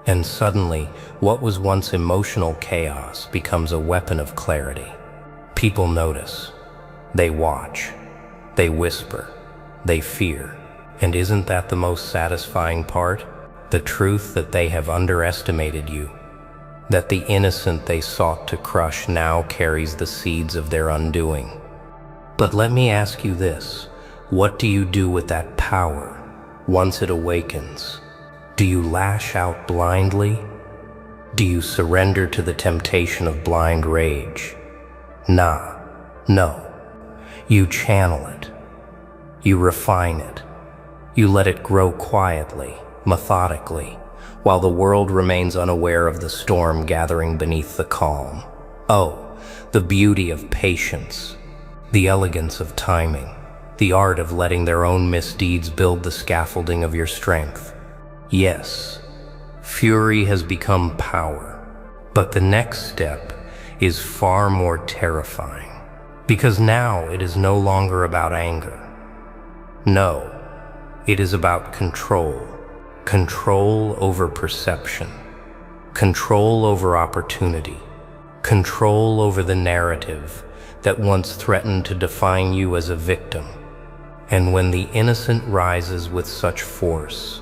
A: And suddenly, what was once emotional chaos becomes a weapon of clarity. People notice. They watch. They whisper. They fear. And isn't that the most satisfying part? The truth that they have underestimated you. That the innocent they sought to crush now carries the seeds of their undoing. But let me ask you this. What do you do with that power once it awakens? Do you lash out blindly? Do you surrender to the temptation of blind rage? Nah, no. You channel it. You refine it. You let it grow quietly, methodically, while the world remains unaware of the storm gathering beneath the calm. Oh, the beauty of patience, the elegance of timing, the art of letting their own misdeeds build the scaffolding of your strength. Yes, fury has become power, but the next step is far more terrifying, because now it is no longer about anger. No, it is about control. Control over perception. Control over opportunity. Control over the narrative that once threatened to define you as a victim. And when the innocent rises with such force,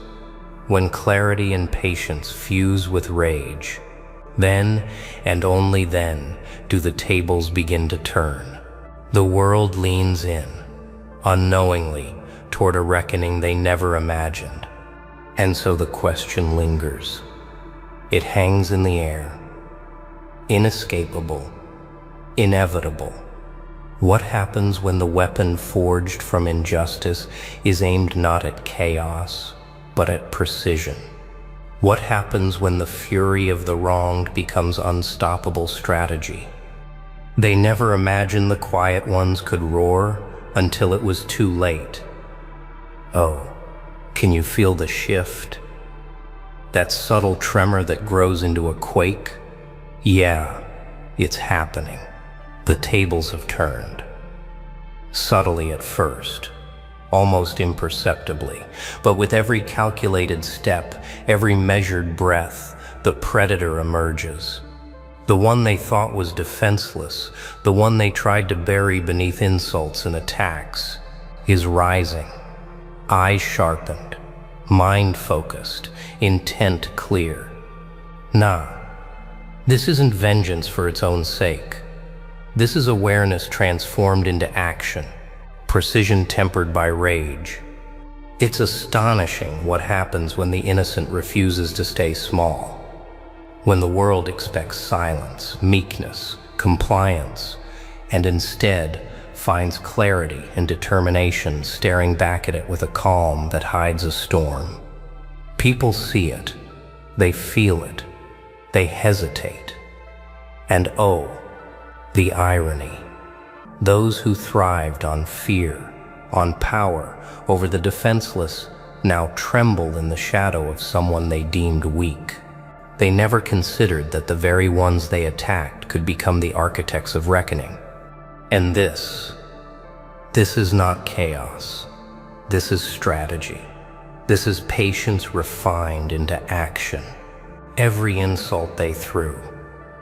A: when clarity and patience fuse with rage, then, and only then, do the tables begin to turn. The world leans in, unknowingly, toward a reckoning they never imagined. And so the question lingers. It hangs in the air, inescapable, inevitable. What happens when the weapon forged from injustice is aimed not at chaos, but at precision? What happens when the fury of the wronged becomes unstoppable strategy? They never imagined the quiet ones could roar until it was too late. Oh, can you feel the shift? That subtle tremor that grows into a quake? Yeah, it's happening. The tables have turned. Subtly at first, almost imperceptibly, but with every calculated step, every measured breath, the predator emerges. The one they thought was defenseless, the one they tried to bury beneath insults and attacks, is rising. Eyes sharpened, mind focused, intent clear. Nah, this isn't vengeance for its own sake. This is awareness transformed into action, precision tempered by rage. It's astonishing what happens when the innocent refuses to stay small. when the world expects silence, meekness, compliance, and instead finds clarity and determination staring back at it with a calm that hides a storm. People see it, they feel it, they hesitate. And oh, the irony. Those who thrived on fear, on power over the defenseless, now tremble in the shadow of someone they deemed weak. They never considered that the very ones they attacked could become the architects of reckoning. And this is not chaos. This is strategy. This is patience refined into action. Every insult they threw,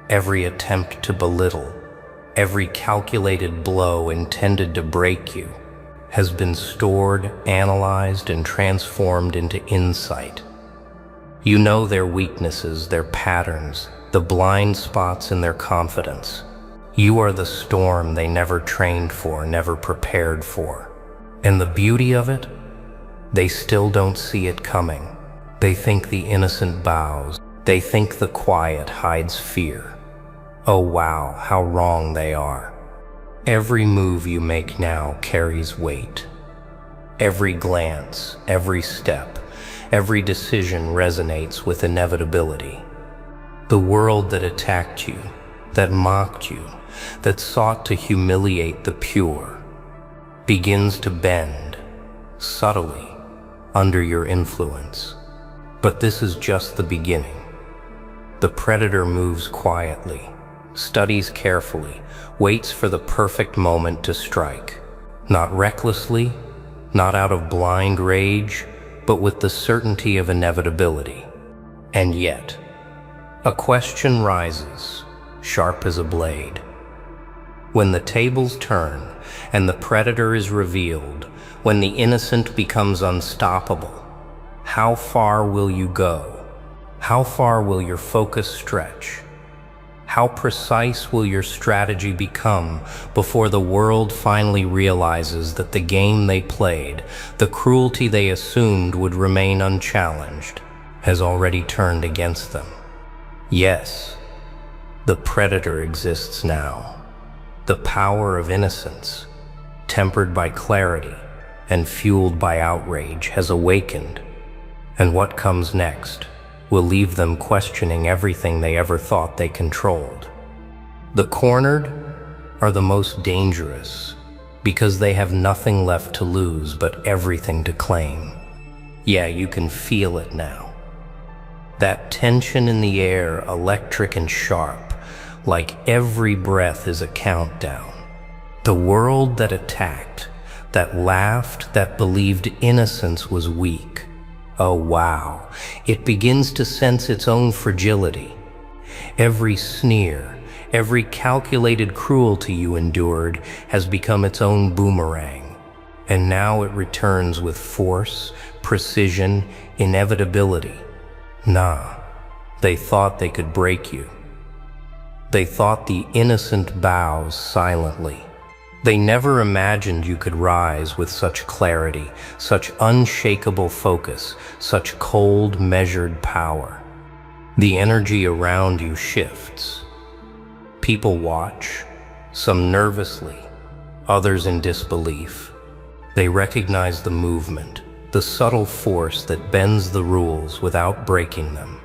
A: every attempt to belittle, every calculated blow intended to break you has been stored, analyzed, and transformed into insight. You know their weaknesses, their patterns, the blind spots in their confidence. You are the storm they never trained for, never prepared for. And the beauty of it? They still don't see it coming. They think the innocent bows. They think the quiet hides fear. Oh wow, how wrong they are. Every move you make now carries weight. Every glance, every step, every decision resonates with inevitability. The world that attacked you, that mocked you, that sought to humiliate the pure, begins to bend, subtly, under your influence. But this is just the beginning. The predator moves quietly, studies carefully, waits for the perfect moment to strike. Not recklessly, not out of blind rage, but with the certainty of inevitability. And yet, a question rises, sharp as a blade. When the tables turn and the predator is revealed, when the innocent becomes unstoppable, how far will you go? How far will your focus stretch? How precise will your strategy become before the world finally realizes that the game they played, the cruelty they assumed would remain unchallenged, has already turned against them? Yes, the predator exists now. The power of innocence, tempered by clarity and fueled by outrage, has awakened. And what comes next will leave them questioning everything they ever thought they controlled. The cornered are the most dangerous because they have nothing left to lose but everything to claim. Yeah, you can feel it now. That tension in the air, electric and sharp, like every breath is a countdown. The world that attacked, that laughed, that believed innocence was weak. Oh wow, it begins to sense its own fragility. Every sneer, every calculated cruelty you endured has become its own boomerang. And now it returns with force, precision, inevitability. Nah, they thought they could break you. They thought the innocent bows silently. They never imagined you could rise with such clarity, such unshakable focus, such cold, measured power. The energy around you shifts. People watch, some nervously, others in disbelief. They recognize the movement, the subtle force that bends the rules without breaking them.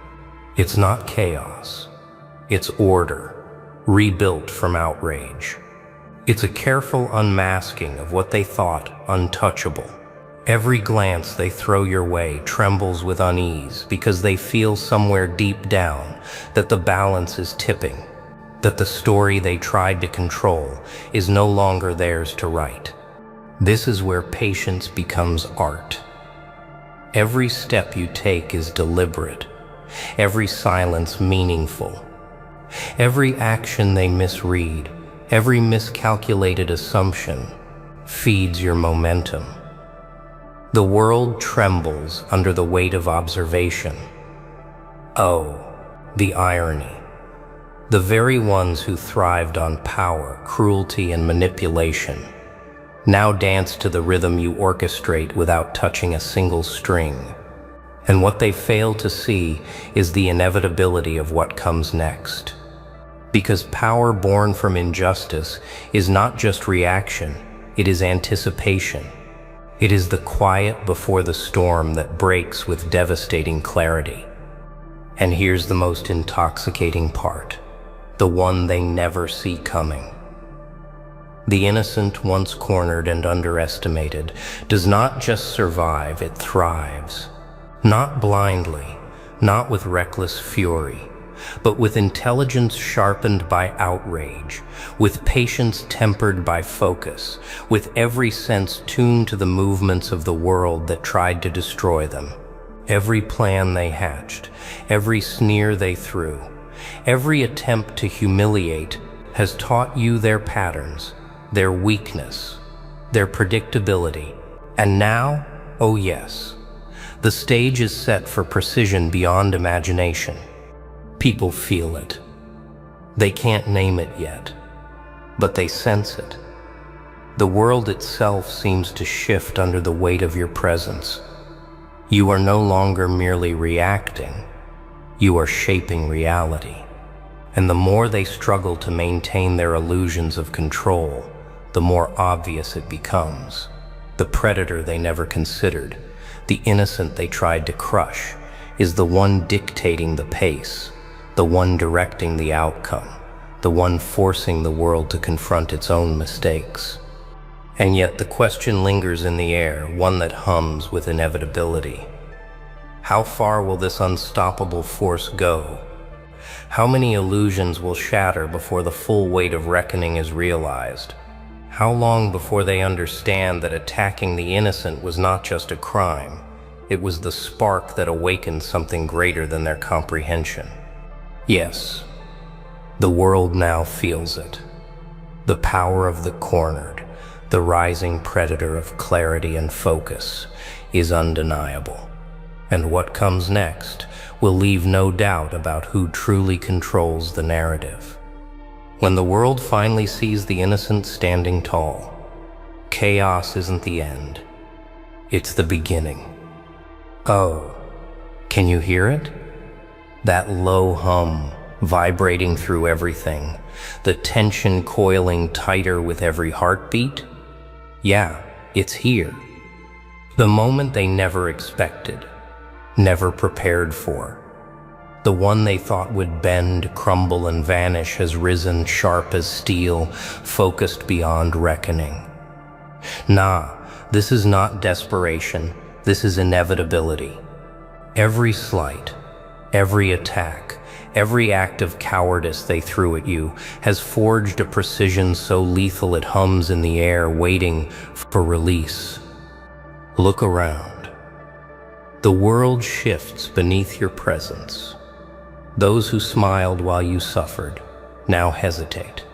A: It's not chaos. It's order, rebuilt from outrage. It's a careful unmasking of what they thought untouchable. Every glance they throw your way trembles with unease because they feel somewhere deep down that the balance is tipping, that the story they tried to control is no longer theirs to write. This is where patience becomes art. Every step you take is deliberate, every silence meaningful. Every action they misread, every miscalculated assumption feeds your momentum. The world trembles under the weight of observation. Oh, the irony. The very ones who thrived on power, cruelty, and manipulation now dance to the rhythm you orchestrate without touching a single string. And what they fail to see is the inevitability of what comes next. Because power born from injustice is not just reaction, it is anticipation. It is the quiet before the storm that breaks with devastating clarity. And here's the most intoxicating part, the one they never see coming. The innocent, once cornered and underestimated, does not just survive, it thrives. Not blindly, not with reckless fury, but with intelligence sharpened by outrage, with patience tempered by focus, with every sense tuned to the movements of the world that tried to destroy them. Every plan they hatched, every sneer they threw, every attempt to humiliate has taught you their patterns, their weakness, their predictability. And now, oh yes, the stage is set for precision beyond imagination. People feel it. They can't name it yet, but they sense it. The world itself seems to shift under the weight of your presence. You are no longer merely reacting, you are shaping reality. And the more they struggle to maintain their illusions of control, the more obvious it becomes. The predator they never considered, the innocent they tried to crush, is the one dictating the pace, the one directing the outcome, the one forcing the world to confront its own mistakes. And yet the question lingers in the air, one that hums with inevitability. How far will this unstoppable force go? How many illusions will shatter before the full weight of reckoning is realized? How long before they understand that attacking the innocent was not just a crime, it was the spark that awakened something greater than their comprehension? Yes, the world now feels it. The power of the cornered, the rising predator of clarity and focus, is undeniable. And what comes next will leave no doubt about who truly controls the narrative. When the world finally sees the innocent standing tall, chaos isn't the end, it's the beginning. Oh, can you hear it? That low hum vibrating through everything, the tension coiling tighter with every heartbeat? Yeah, it's here. The moment they never expected, never prepared for. The one they thought would bend, crumble, and vanish has risen sharp as steel, focused beyond reckoning. Nah, this is not desperation, this is inevitability. Every slight, every attack, every act of cowardice they threw at you has forged a precision so lethal it hums in the air, waiting for release. Look around. The world shifts beneath your presence. Those who smiled while you suffered now hesitate.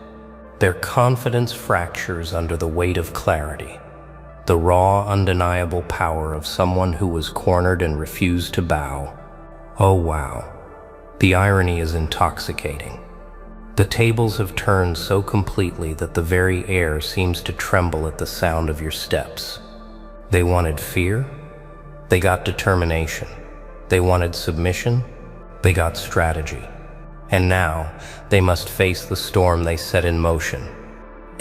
A: Their confidence fractures under the weight of clarity, the raw, undeniable power of someone who was cornered and refused to bow. Oh wow, the irony is intoxicating. The tables have turned so completely that the very air seems to tremble at the sound of your steps. They wanted fear, they got determination. They wanted submission, they got strategy. And now they must face the storm they set in motion.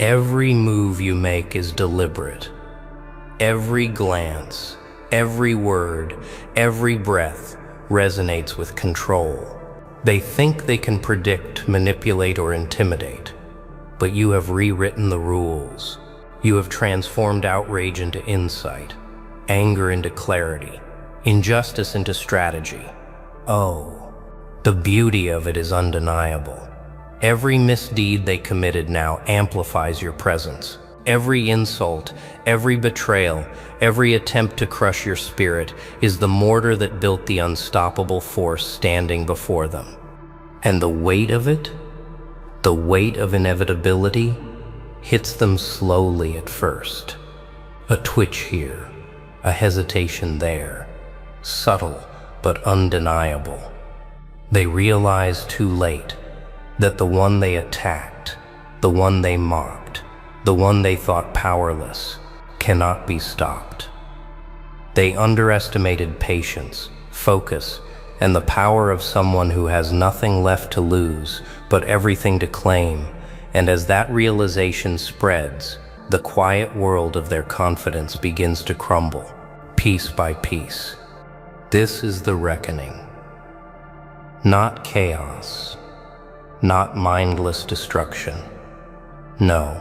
A: Every move you make is deliberate. Every glance, every word, every breath resonates with control. They think they can predict, manipulate, or intimidate, but you have rewritten the rules. You have transformed outrage into insight, anger into clarity, injustice into strategy. Oh, the beauty of it is undeniable. Every misdeed they committed now amplifies your presence. Every insult, every betrayal, every attempt to crush your spirit is the mortar that built the unstoppable force standing before them. And the weight of it, the weight of inevitability, hits them slowly at first. A twitch here, a hesitation there, subtle but undeniable. They realize too late that the one they attacked, the one they mocked, the one they thought powerless, cannot be stopped. They underestimated patience, focus, and the power of someone who has nothing left to lose, but everything to claim. And as that realization spreads, the quiet world of their confidence begins to crumble, piece by piece. This is the reckoning. Not chaos, not mindless destruction. No,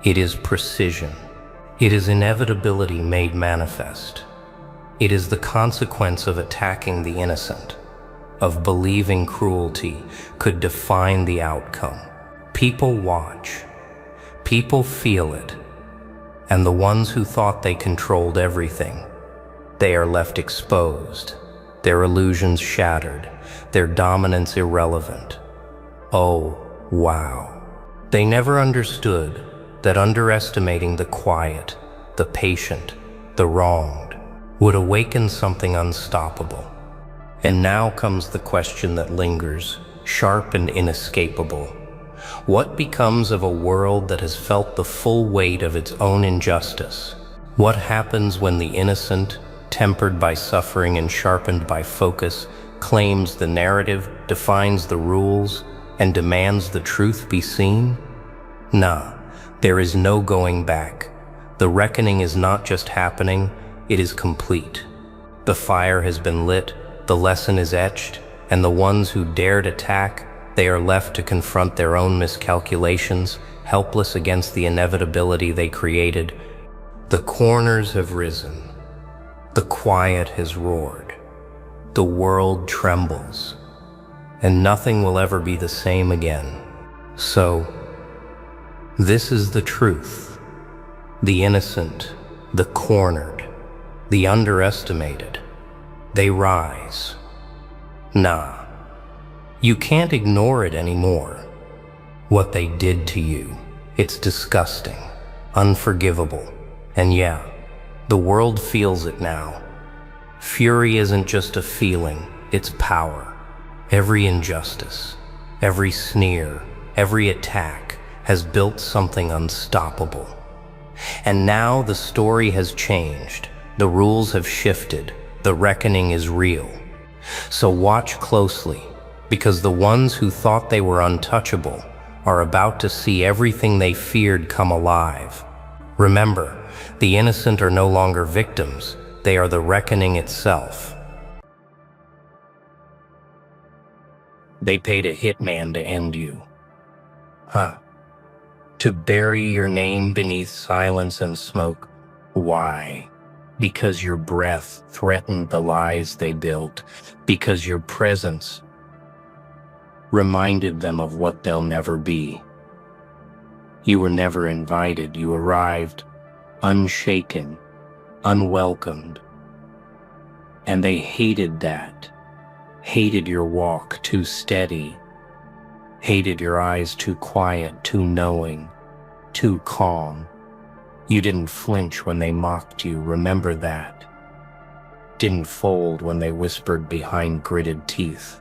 A: it is precision. It is inevitability made manifest. It is the consequence of attacking the innocent, of believing cruelty could define the outcome. People watch, people feel it, and the ones who thought they controlled everything, they are left exposed, their illusions shattered, their dominance irrelevant. Oh, wow. They never understood that underestimating the quiet, the patient, the wronged would awaken something unstoppable. And now comes the question that lingers, sharp and inescapable. What becomes of a world that has felt the full weight of its own injustice? What happens when the innocent, tempered by suffering and sharpened by focus, claims the narrative, defines the rules, and demands the truth be seen? Nah, there is no going back. The reckoning is not just happening, it is complete. The fire has been lit, the lesson is etched, and the ones who dared attack, they are left to confront their own miscalculations, helpless against the inevitability they created. The corners have risen. The quiet has roared. The world trembles. And nothing will ever be the same again. So, this is the truth. The innocent, the cornered, the underestimated, they rise. Nah, you can't ignore it anymore. What they did to you, it's disgusting, unforgivable, and yeah, the world feels it now. Fury isn't just a feeling, it's power. Every injustice, every sneer, every attack has built something unstoppable. And now the story has changed, the rules have shifted, the reckoning is real. So watch closely, because the ones who thought they were untouchable are about to see everything they feared come alive. Remember, the innocent are no longer victims, they are the reckoning itself. They paid a hitman to end you. Huh. To bury your name beneath silence and smoke. Why? Because your breath threatened the lies they built. Because your presence reminded them of what they'll never be. You were never invited. You arrived unshaken, unwelcomed. And they hated that. Hated your walk too steady. Hated your eyes too quiet, too knowing, too calm. You didn't flinch when they mocked you, remember that. Didn't fold when they whispered behind gritted teeth.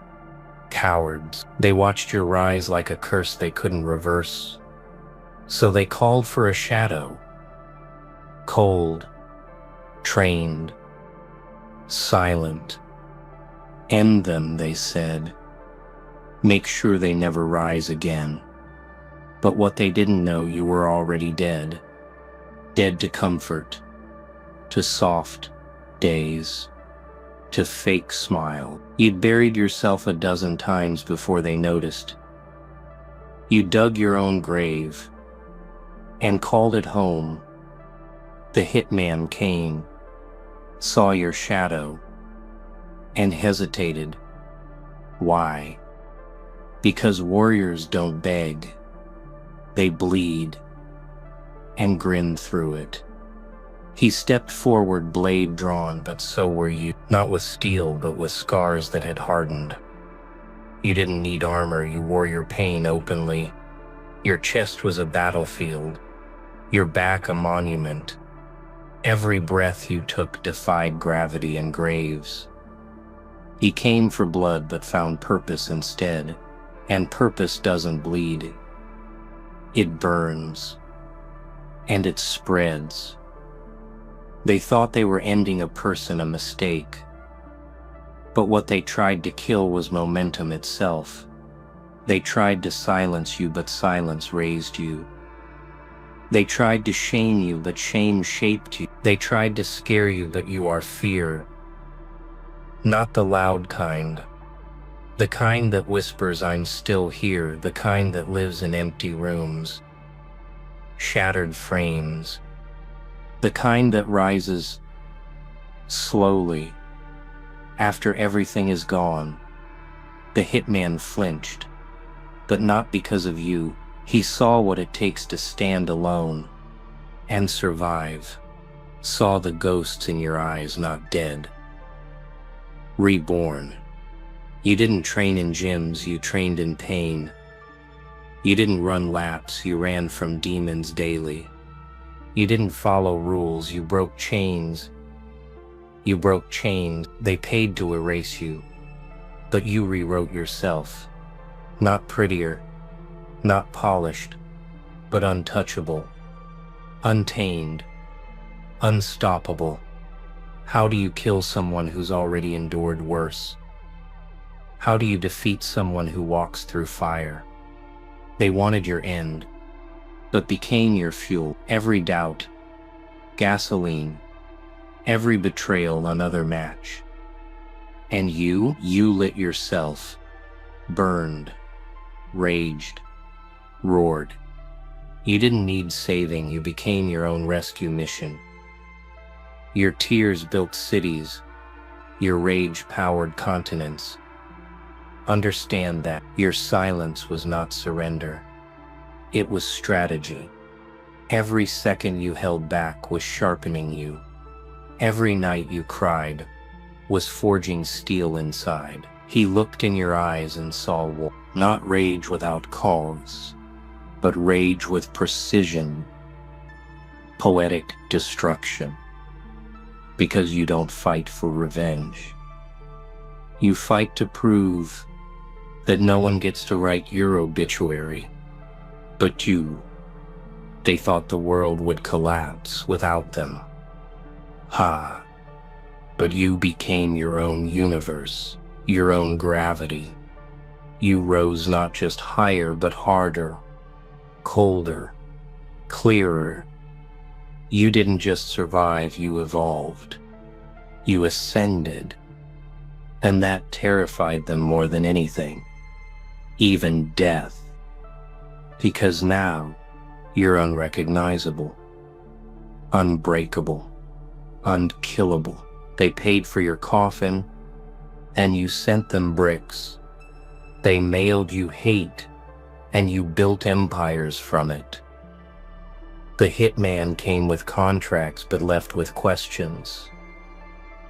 A: Cowards. They watched your rise like a curse they couldn't reverse. So they called for a shadow. Cold, trained, silent. End them, they said. Make sure they never rise again. But what they didn't know, you were already dead. Dead to comfort, to soft days, to fake smile. You'd buried yourself a dozen times before they noticed. You dug your own grave and called it home. The hitman came, saw your shadow, and hesitated. Why? Because warriors don't beg. They bleed and grin through it. He stepped forward, blade drawn, but so were you. Not with steel, but with scars that had hardened. You didn't need armor, you wore your pain openly. Your chest was a battlefield, your back a monument. Every breath you took defied gravity and graves. He came for blood but found purpose instead, and purpose doesn't bleed. It burns, and it spreads. They thought they were ending a person, a mistake. But what they tried to kill was momentum itself. They tried to silence you, but silence raised you. They tried to shame you, but shame shaped you. They tried to scare you, but you are fear. Not the loud kind. The kind that whispers, "I'm still here," the kind that lives in empty rooms, shattered frames, the kind that rises slowly after everything is gone. The hitman flinched, but not because of you. He saw what it takes to stand alone and survive. Saw the ghosts in your eyes, not dead. Reborn. You didn't train in gyms, you trained in pain. You didn't run laps, you ran from demons daily. You didn't follow rules, you broke chains. You broke chains. They paid to erase you, but you rewrote yourself. Not prettier, not polished, but untouchable, untamed, unstoppable. How do you kill someone who's already endured worse? How do you defeat someone who walks through fire? They wanted your end, but became your fuel. Every doubt, gasoline, every betrayal, another match. And you lit yourself, burned, raged, roared. You didn't need saving, you became your own rescue mission. Your tears built cities, your rage powered continents. Understand that your silence was not surrender. It was strategy. Every second you held back was sharpening you. Every night you cried was forging steel inside. He looked in your eyes and saw war. Not rage without cause, but rage with precision. Poetic destruction. Because you don't fight for revenge. You fight to prove that no one gets to write your obituary, but you. They thought the world would collapse without them. Ha! But you became your own universe, your own gravity. You rose not just higher, but harder, colder, clearer. You didn't just survive, you evolved. You ascended. And that terrified them more than anything. Even death. Because now, you're unrecognizable, unbreakable, unkillable. They paid for your coffin, and you sent them bricks. They mailed you hate, and you built empires from it. The hitman came with contracts, but left with questions.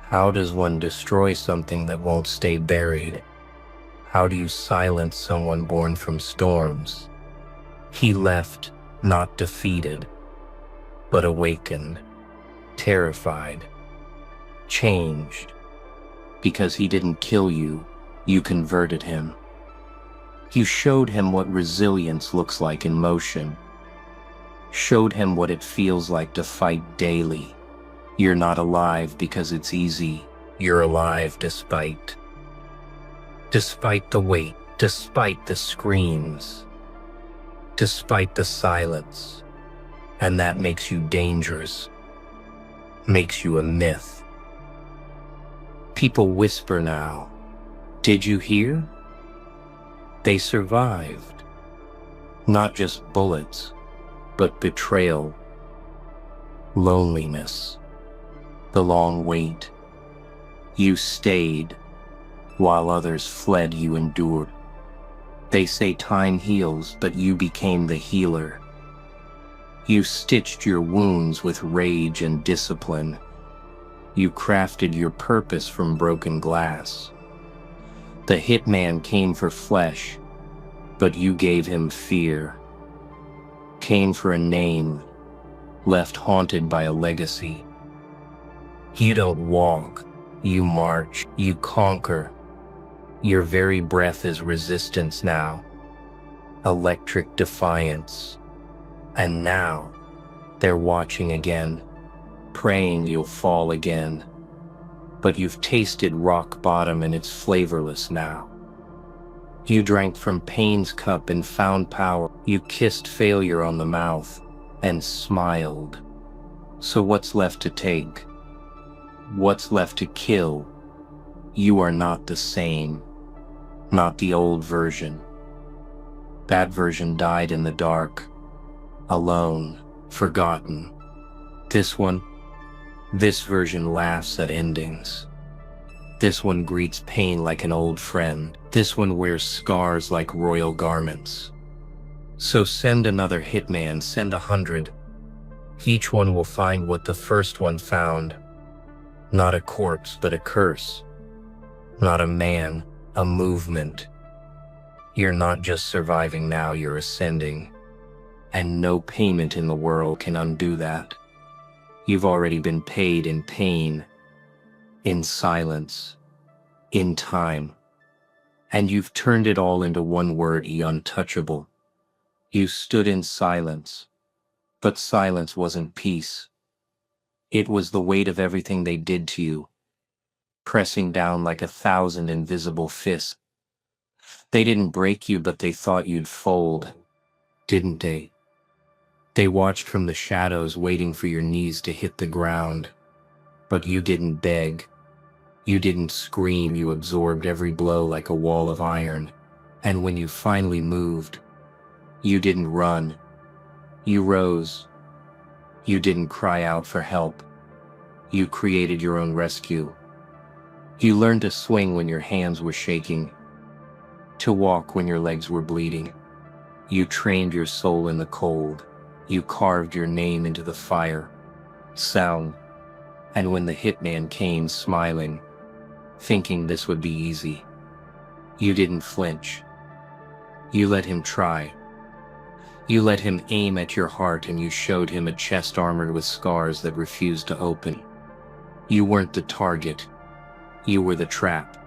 A: How does one destroy something that won't stay buried? How do you silence someone born from storms? He left, not defeated, but awakened, terrified, changed. Because he didn't kill you, you converted him. You showed him what resilience looks like in motion. Showed him what it feels like to fight daily. You're not alive because it's easy. You're alive despite the weight, despite the screams, despite the silence. And that makes you dangerous, makes you a myth. People whisper now, did you hear? They survived. Not just bullets, but betrayal, loneliness, the long wait. You stayed. While others fled, you endured. They say time heals, but you became the healer. You stitched your wounds with rage and discipline. You crafted your purpose from broken glass. The hitman came for flesh, but you gave him fear. Came for a name, left haunted by a legacy. You don't walk, you march, you conquer. Your very breath is resistance now, electric defiance. And now, they're watching again, praying you'll fall again. but you've tasted rock bottom and it's flavorless now. You drank from pain's cup and found power. You kissed failure on the mouth and smiled. So what's left to take? What's left to kill? You are not the same. Not the old version. That version died in the dark, alone, forgotten. This version laughs at endings. This one greets pain like an old friend. This one wears scars like royal garments. So send another hitman, send 100. Each one will find what the first one found. Not a corpse, but a curse. Not a man, a movement. You're not just surviving now, you're ascending. And no payment in the world can undo that. You've already been paid in pain, in silence, in time. And you've turned it all into one word, untouchable. You stood in silence, but silence wasn't peace. It was the weight of everything they did to you, pressing down like 1,000 invisible fists. They didn't break you, but they thought you'd fold, didn't they? They watched from the shadows, waiting for your knees to hit the ground. But you didn't beg. You didn't scream. You absorbed every blow like a wall of iron. And when you finally moved, you didn't run. You rose. You didn't cry out for help. You created your own rescue. You learned to swing when your hands were shaking, to walk when your legs were bleeding. You trained your soul in the cold. You carved your name into the fire, sound. And when the hitman came smiling, thinking this would be easy, you didn't flinch. You let him try. You let him aim at your heart, and you showed him a chest armored with scars that refused to open. You weren't the target. You were the trap.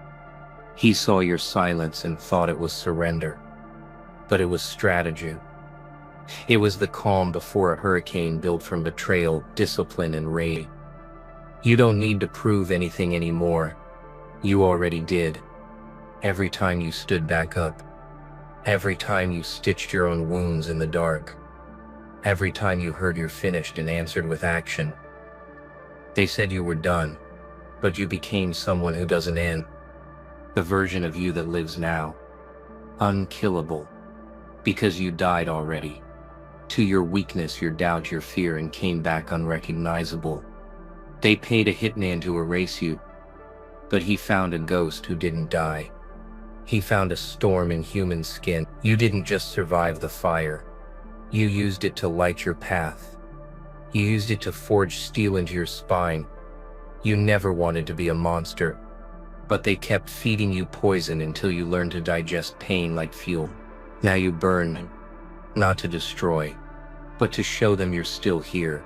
A: He saw your silence and thought it was surrender. But it was strategy. It was the calm before a hurricane built from betrayal, discipline, and rage. You don't need to prove anything anymore. You already did. Every time you stood back up. Every time you stitched your own wounds in the dark. Every time you heard you're finished and answered with action. They said you were done, but you became someone who doesn't end. The version of you that lives now. Unkillable. Because you died already. To your weakness, your doubt, your fear, and came back unrecognizable. They paid a hitman to erase you, but he found a ghost who didn't die. He found a storm in human skin. You didn't just survive the fire. You used it to light your path. You used it to forge steel into your spine. You never wanted to be a monster, but they kept feeding you poison until you learned to digest pain like fuel. Now you burn, not to destroy, but to show them you're still here.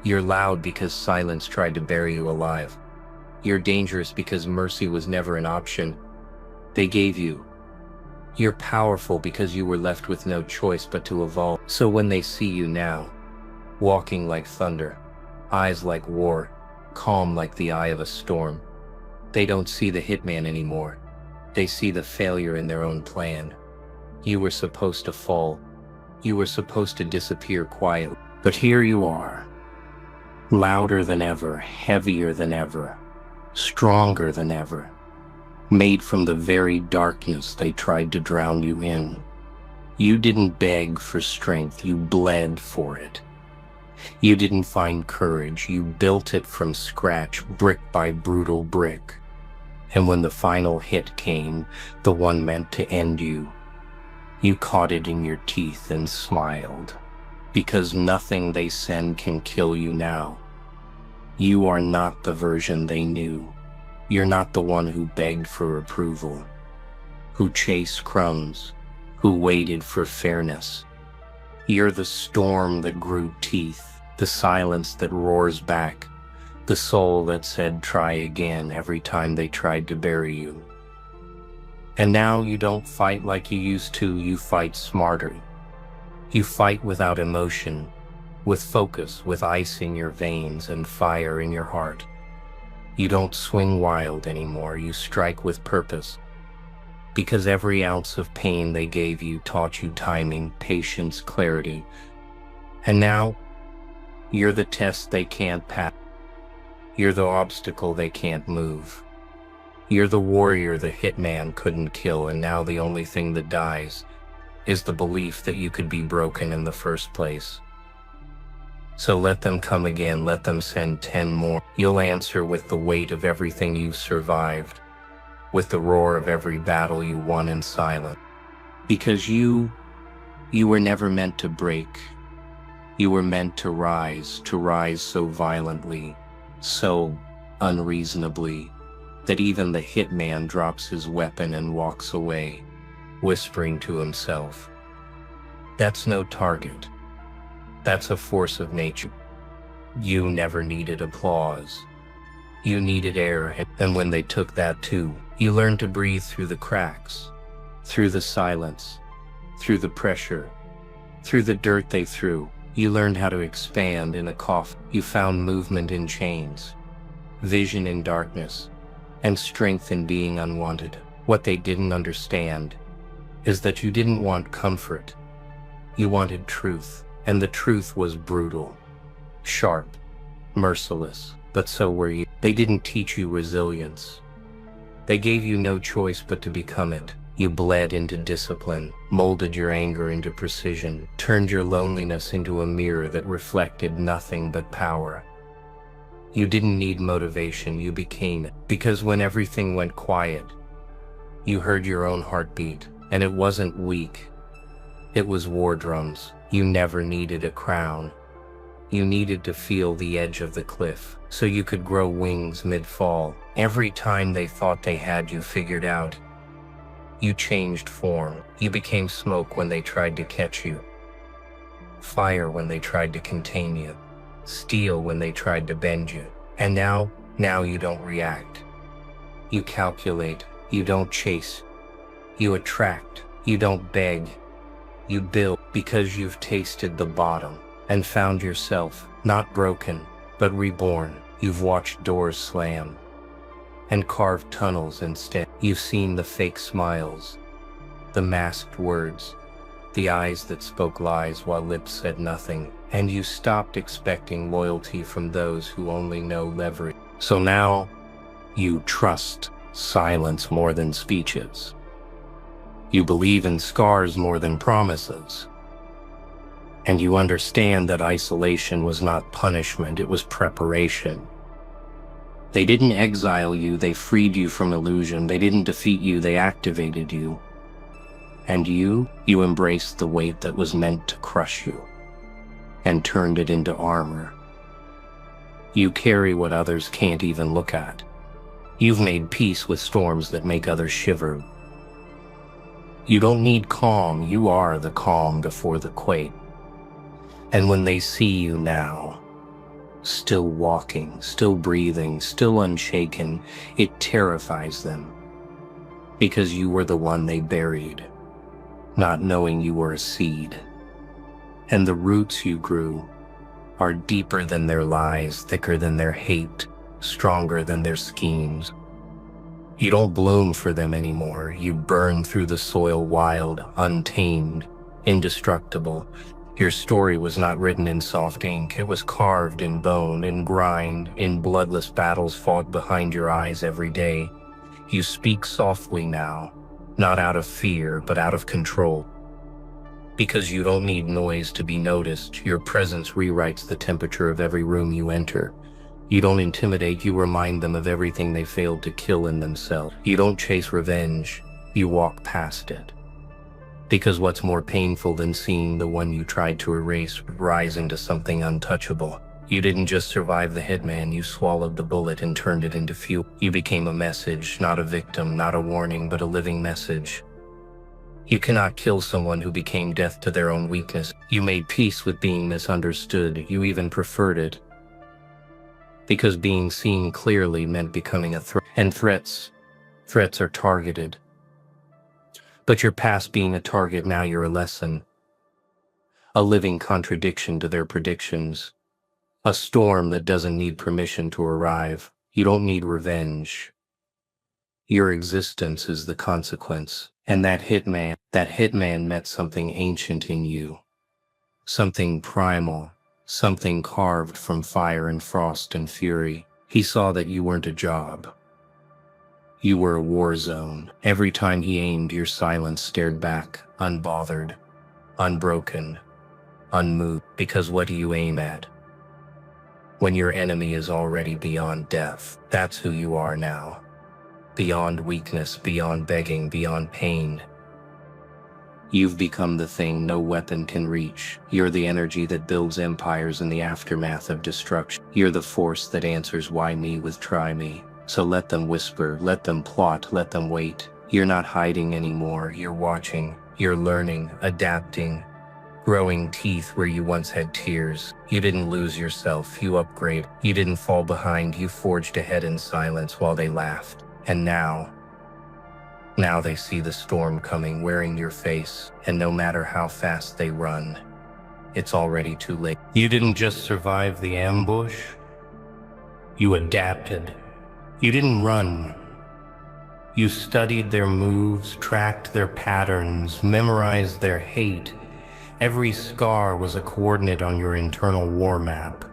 A: You're loud because silence tried to bury you alive. You're dangerous because mercy was never an option they gave you. You're powerful because you were left with no choice but to evolve. So when they see you now, walking like thunder, eyes like war, calm like the eye of a storm, they don't see the hitman anymore. They see the failure in their own plan. You were supposed to fall. You were supposed to disappear quietly. But here you are, louder than ever, heavier than ever, stronger than ever, made from the very darkness they tried to drown you in. You didn't beg for strength, you bled for it. You didn't find courage, you built it from scratch, brick by brutal brick. And when the final hit came, the one meant to end you, you caught it in your teeth and smiled. Because nothing they send can kill you now. You are not the version they knew. You're not the one who begged for approval, who chased crumbs, who waited for fairness. You're the storm that grew teeth, the silence that roars back, the soul that said try again every time they tried to bury you. And now you don't fight like you used to, you fight smarter. You fight without emotion, with focus, with ice in your veins and fire in your heart. You don't swing wild anymore, you strike with purpose. Because every ounce of pain they gave you taught you timing, patience, clarity. And now, you're the test they can't pass. You're the obstacle they can't move. You're the warrior the hitman couldn't kill, and now the only thing that dies is the belief that you could be broken in the first place. So let them come again, let them send 10 more. You'll answer with the weight of everything you've survived, with the roar of every battle you won in silence. Because you were never meant to break. You were meant to rise so violently, so unreasonably, that even the hitman drops his weapon and walks away, whispering to himself, "That's no target. That's a force of nature." You never needed applause. You needed air, and when they took that too, you learned to breathe through the cracks, through the silence, through the pressure, through the dirt they threw. You learned how to expand in a cough. You found movement in chains, vision in darkness, and strength in being unwanted. What they didn't understand is that you didn't want comfort. You wanted truth, and the truth was brutal, sharp, merciless, but so were you. They didn't teach you resilience. They gave you no choice but to become it. You bled into discipline, molded your anger into precision, turned your loneliness into a mirror that reflected nothing but power. You didn't need motivation, you became it. Because when everything went quiet, you heard your own heartbeat, and it wasn't weak. It was war drums. You never needed a crown. You needed to feel the edge of the cliff, so you could grow wings mid-fall. Every time they thought they had you figured out, you changed form. You became smoke when they tried to catch you, fire when they tried to contain you, steel when they tried to bend you. And now you don't react. You calculate. You don't chase. You attract. You don't beg. You build, because you've tasted the bottom and found yourself not broken, but reborn. You've watched doors slam and carved tunnels instead. You've seen the fake smiles, the masked words, the eyes that spoke lies while lips said nothing, and you stopped expecting loyalty from those who only know leverage. So now, you trust silence more than speeches. You believe in scars more than promises. And you understand that isolation was not punishment, it was preparation. They didn't exile you, they freed you from illusion. They didn't defeat you, they activated you. And you embraced the weight that was meant to crush you and turned it into armor. You carry what others can't even look at. You've made peace with storms that make others shiver. You don't need calm, you are the calm before the quake. And when they see you now, still walking, still breathing, still unshaken, it terrifies them. Because you were the one they buried, not knowing you were a seed. And the roots you grew are deeper than their lies, thicker than their hate, stronger than their schemes. You don't bloom for them anymore. You burn through the soil wild, untamed, indestructible. Your story was not written in soft ink. It was carved in bone, in grind, in bloodless battles fought behind your eyes every day. You speak softly now, not out of fear, but out of control. Because you don't need noise to be noticed. Your presence rewrites the temperature of every room you enter. You don't intimidate, you remind them of everything they failed to kill in themselves. You don't chase revenge, you walk past it. Because what's more painful than seeing the one you tried to erase rise into something untouchable? You didn't just survive the hitman, you swallowed the bullet and turned it into fuel. You became a message, not a victim, not a warning, but a living message. You cannot kill someone who became death to their own weakness. You made peace with being misunderstood, you even preferred it. Because being seen clearly meant becoming a threat. And threats are targeted. But you're past being a target, now you're a lesson. A living contradiction to their predictions. A storm that doesn't need permission to arrive. You don't need revenge. Your existence is the consequence. And that hitman met something ancient in you. Something primal. Something carved from fire and frost and fury. He saw that you weren't a job. You were a war zone. Every time he aimed, your silence stared back, unbothered, unbroken, unmoved. Because what do you aim at? When your enemy is already beyond death, that's who you are now. Beyond weakness, beyond begging, beyond pain. You've become the thing no weapon can reach. You're the energy that builds empires in the aftermath of destruction. You're the force that answers why me with try me. So let them whisper, let them plot, let them wait. You're not hiding anymore, you're watching. You're learning, adapting, growing teeth where you once had tears. You didn't lose yourself, you upgrade. You didn't fall behind, you forged ahead in silence while they laughed. And now they see the storm coming, wearing your face, and no matter how fast they run, it's already too late. You didn't just survive the ambush, you adapted. You didn't run. You studied their moves, tracked their patterns, memorized their hate. Every scar was a coordinate on your internal war map.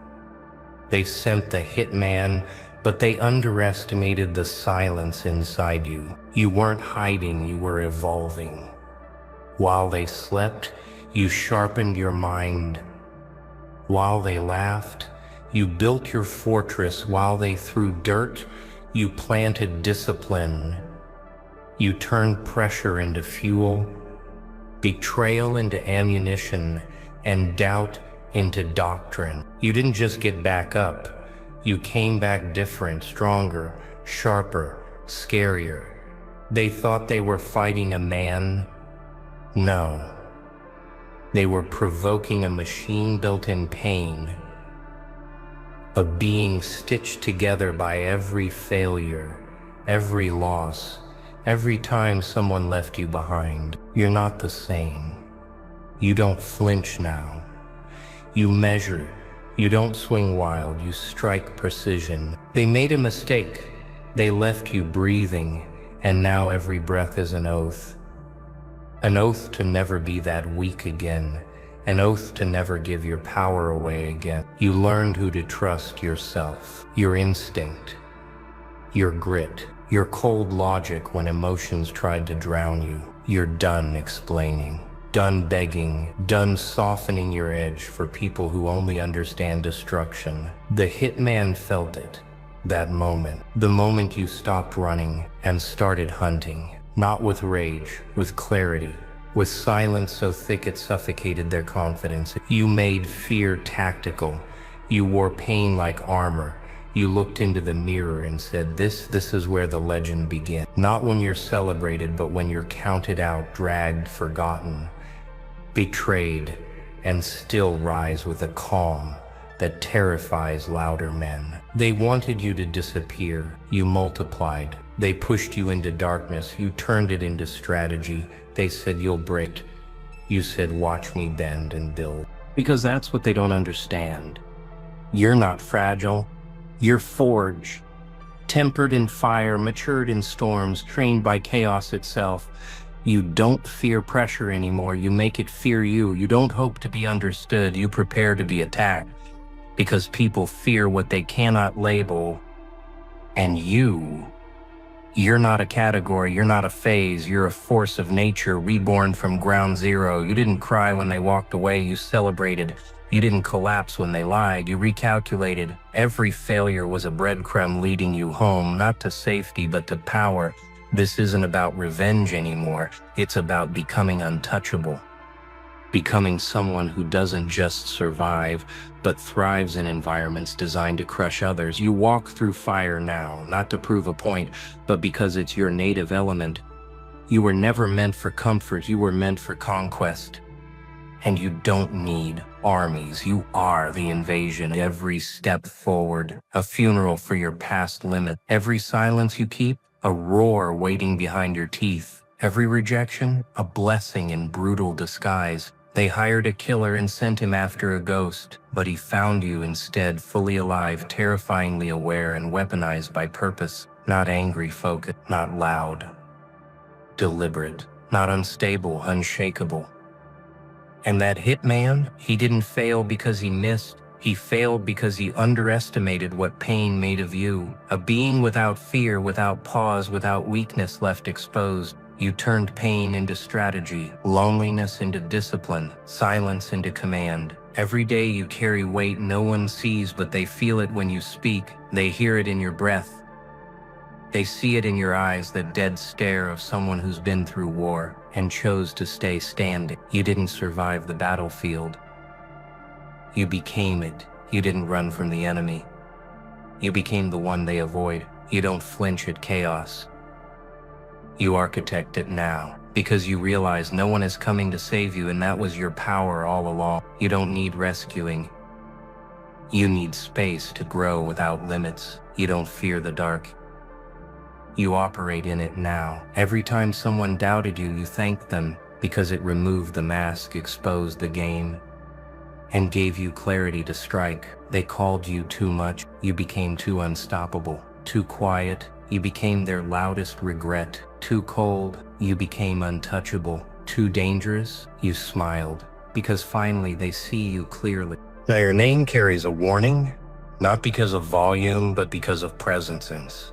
A: They sent the hitman, but they underestimated the silence inside you. You weren't hiding, you were evolving. While they slept, you sharpened your mind. While they laughed, you built your fortress. While they threw dirt, you planted discipline. You turned pressure into fuel, betrayal into ammunition, and doubt into doctrine. You didn't just get back up. You came back different, stronger, sharper, scarier. They thought they were fighting a man. No. They were provoking a machine built in pain. A being stitched together by every failure, every loss, every time someone left you behind. You're not the same. You don't flinch now. You measure. You don't swing wild, you strike precision. They made a mistake. They left you breathing, and now every breath is an oath. An oath to never be that weak again. An oath to never give your power away again. You learned who to trust: yourself, your instinct, your grit, your cold logic when emotions tried to drown you. You're done explaining. Done begging, done softening your edge for people who only understand destruction. The hitman felt it, that moment. The moment you stopped running and started hunting. Not with rage, with clarity, with silence so thick it suffocated their confidence. You made fear tactical. You wore pain like armor. You looked into the mirror and said, this is where the legend begins. Not when you're celebrated, but when you're counted out, dragged, forgotten, betrayed, and still rise with a calm that terrifies louder men. They wanted you to disappear. You multiplied. They pushed you into darkness. You turned it into strategy. They said, you'll break. You said, watch me bend and build. Because that's what they don't understand. You're not fragile. You're forged. Tempered in fire, matured in storms, trained by chaos itself. You don't fear pressure anymore. You make it fear you. You don't hope to be understood. You prepare to be attacked. Because people fear what they cannot label. And you're not a category. You're not a phase. You're a force of nature, reborn from ground zero. You didn't cry when they walked away. You celebrated. You didn't collapse when they lied. You recalculated. Every failure was a breadcrumb leading you home, not to safety, but to power. This isn't about revenge anymore. It's about becoming untouchable. Becoming someone who doesn't just survive, but thrives in environments designed to crush others. You walk through fire now, not to prove a point, but because it's your native element. You were never meant for comfort. You were meant for conquest. And you don't need armies. You are the invasion. Every step forward, a funeral for your past limit. Every silence you keep, a roar waiting behind your teeth. Every rejection, a blessing in brutal disguise. They hired a killer and sent him after a ghost, but he found you instead, fully alive, terrifyingly aware and weaponized by purpose, not angry, focused, not loud, deliberate, not unstable, unshakable. And that hitman, he didn't fail because he missed. He failed because he underestimated what pain made of you. A being without fear, without pause, without weakness left exposed. You turned pain into strategy, loneliness into discipline, silence into command. Every day you carry weight no one sees, but they feel it when you speak. They hear it in your breath. They see it in your eyes, that dead stare of someone who's been through war and chose to stay standing. You didn't survive the battlefield. You became it. You didn't run from the enemy. You became the one they avoid. You don't flinch at chaos. You architect it now, because you realize no one is coming to save you, and that was your power all along. You don't need rescuing. You need space to grow without limits. You don't fear the dark. You operate in it now. Every time someone doubted you, you thanked them, because it removed the mask, exposed the game, and gave you clarity to strike. They called you too much. You became too unstoppable, too quiet. You became their loudest regret. Too cold. You became untouchable. Too dangerous. You smiled, because finally they see you clearly. Now your name carries a warning, not because of volume, but because of presence.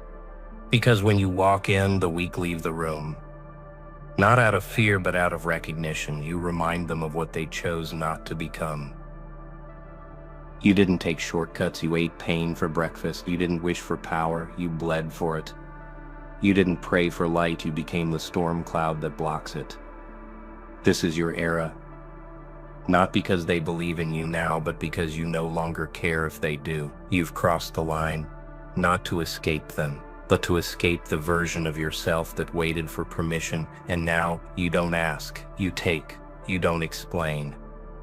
A: Because when you walk in, the weak leave the room. Not out of fear, but out of recognition. You remind them of what they chose not to become. You didn't take shortcuts. You ate pain for breakfast. You didn't wish for power. You bled for it. You didn't pray for light. You became the storm cloud that blocks it. This is your era. Not because they believe in you now, but because you no longer care if they do. You've crossed the line, not to escape them, but to escape the version of yourself that waited for permission. And now you don't ask, you take. You don't explain,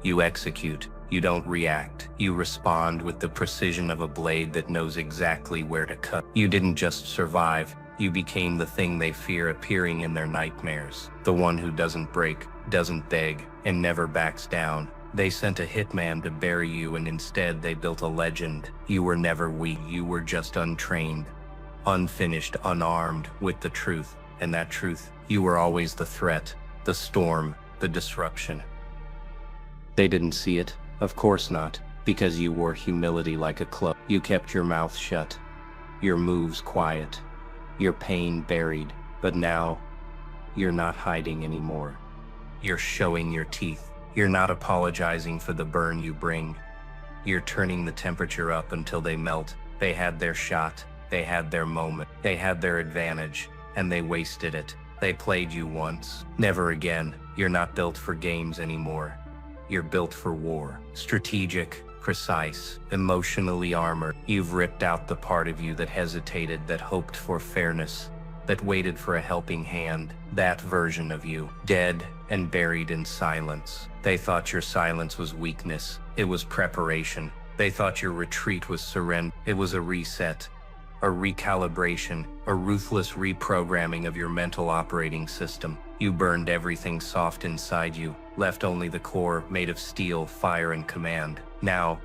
A: you execute. You don't react. You respond with the precision of a blade that knows exactly where to cut. You didn't just survive. You became the thing they fear appearing in their nightmares. The one who doesn't break, doesn't beg, and never backs down. They sent a hitman to bury you, and instead they built a legend. You were never weak. You were just untrained, unfinished, unarmed with the truth. And that truth, you were always the threat, the storm, the disruption. They didn't see it. Of course not, because you wore humility like a cloak. You kept your mouth shut, your moves quiet, your pain buried. But now, you're not hiding anymore. You're showing your teeth. You're not apologizing for the burn you bring. You're turning the temperature up until they melt. They had their shot. They had their moment. They had their advantage, and they wasted it. They played you once. Never again. You're not built for games anymore. You're built for war. Strategic, precise, emotionally armored. You've ripped out the part of you that hesitated, that hoped for fairness, that waited for a helping hand. That version of you, dead and buried in silence. They thought your silence was weakness. It was preparation. They thought your retreat was surrender. It was a reset, a recalibration, a ruthless reprogramming of your mental operating system. You burned everything soft inside you, left only the core made of steel, fire, and command. Now,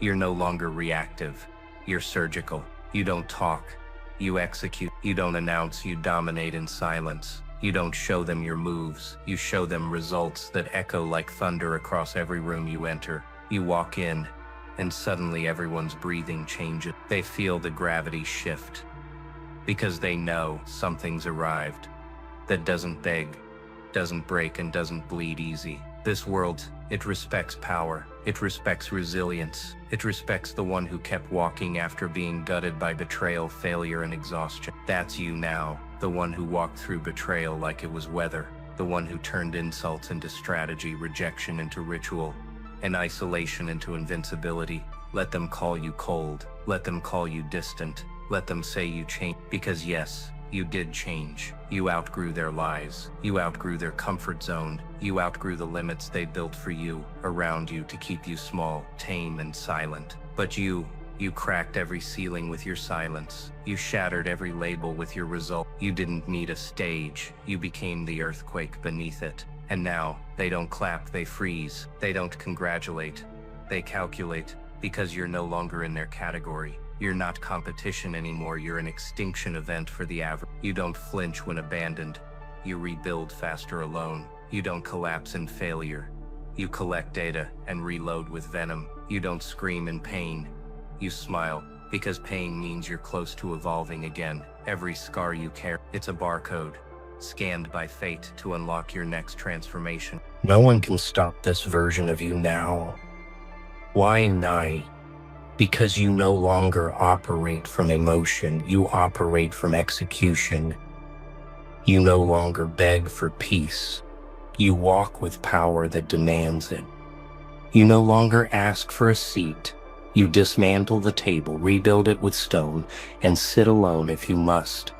A: you're no longer reactive. You're surgical. You don't talk. You execute. You don't announce. You dominate in silence. You don't show them your moves. You show them results that echo like thunder across every room you enter. You walk in, and suddenly everyone's breathing changes. They feel the gravity shift, because they know something's arrived that doesn't beg, doesn't break, and doesn't bleed easy. This world, it respects power. It respects resilience. It respects the one who kept walking after being gutted by betrayal, failure, and exhaustion. That's you now, the one who walked through betrayal like it was weather, the one who turned insults into strategy, rejection into ritual, and isolation into invincibility. Let them call you cold. Let them call you distant. Let them say you changed. Because yes, you did change. You outgrew their lies. You outgrew their comfort zone. You outgrew the limits they built for you, around you, to keep you small, tame, and silent. But you cracked every ceiling with your silence. You shattered every label with your result. You didn't need a stage. You became the earthquake beneath it. And now, They don't clap, they freeze. They don't congratulate, they calculate, because you're no longer in their category. You're not competition anymore, you're an extinction event for the average. You don't flinch when abandoned. You rebuild faster alone. You don't collapse in failure. You collect data and reload with venom. You don't scream in pain. You smile, because pain means you're close to evolving again. Every scar you carry, it's a barcode, scanned by fate to unlock your next transformation. No one can stop this version of you now. Why not? Because you no longer operate from emotion, you operate from execution. You no longer beg for peace. You walk with power that demands it. You no longer ask for a seat. You dismantle the table, rebuild it with stone, and sit alone if you must.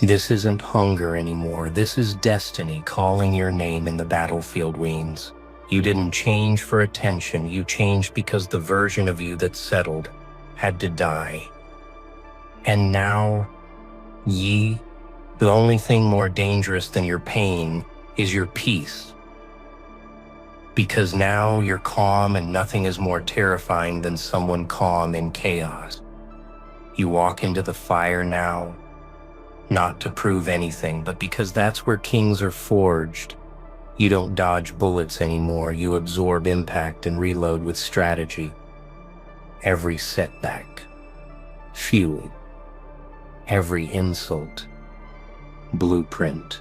A: This isn't hunger anymore. This is destiny calling your name in the battlefield weens. You didn't change for attention. You changed because the version of you that settled had to die. And now, the only thing more dangerous than your pain is your peace. Because now you're calm, and nothing is more terrifying than someone calm in chaos. You walk into the fire now, not to prove anything, but because that's where kings are forged. You don't dodge bullets anymore. You absorb impact and reload with strategy. Every setback, fuel. Every insult, blueprint.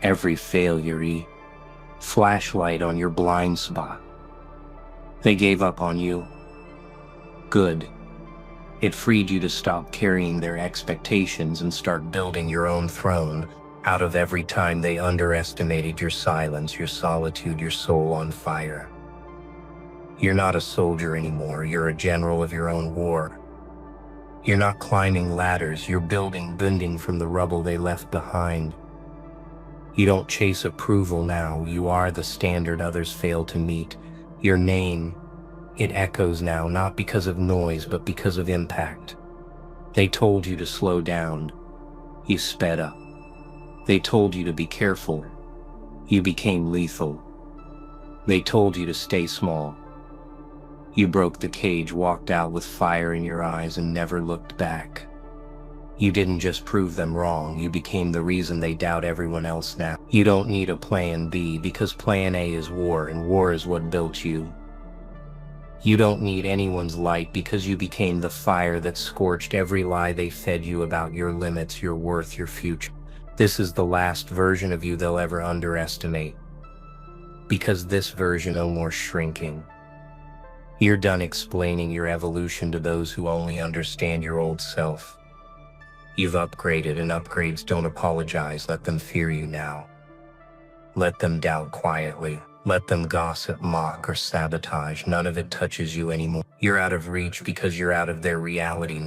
A: Every failure, flashlight on your blind spot. They gave up on you. Good. It freed you to stop carrying their expectations and start building your own throne out of every time they underestimated your silence, your solitude, your soul on fire. You're not a soldier anymore. You're a general of your own war. You're not climbing ladders. You're bending from the rubble they left behind. You don't chase approval now. You are the standard others fail to meet. Your name, it echoes now, not because of noise, but because of impact. They told you to slow down. You sped up. They told you to be careful. You became lethal. They told you to stay small. You broke the cage, walked out with fire in your eyes, and never looked back. You didn't just prove them wrong, you became the reason they doubt everyone else now. You don't need a plan B, because plan A is war, and war is what built you. You don't need anyone's light, because you became the fire that scorched every lie they fed you about your limits, your worth, your future. This is the last version of you they'll ever underestimate, because this version no more shrinking. You're done explaining your evolution to those who only understand your old self. You've upgraded, and upgrades don't apologize. Let them fear you now. Let them doubt quietly. Let them gossip, mock, or sabotage. None of it touches you anymore. You're out of reach because you're out of their reality now.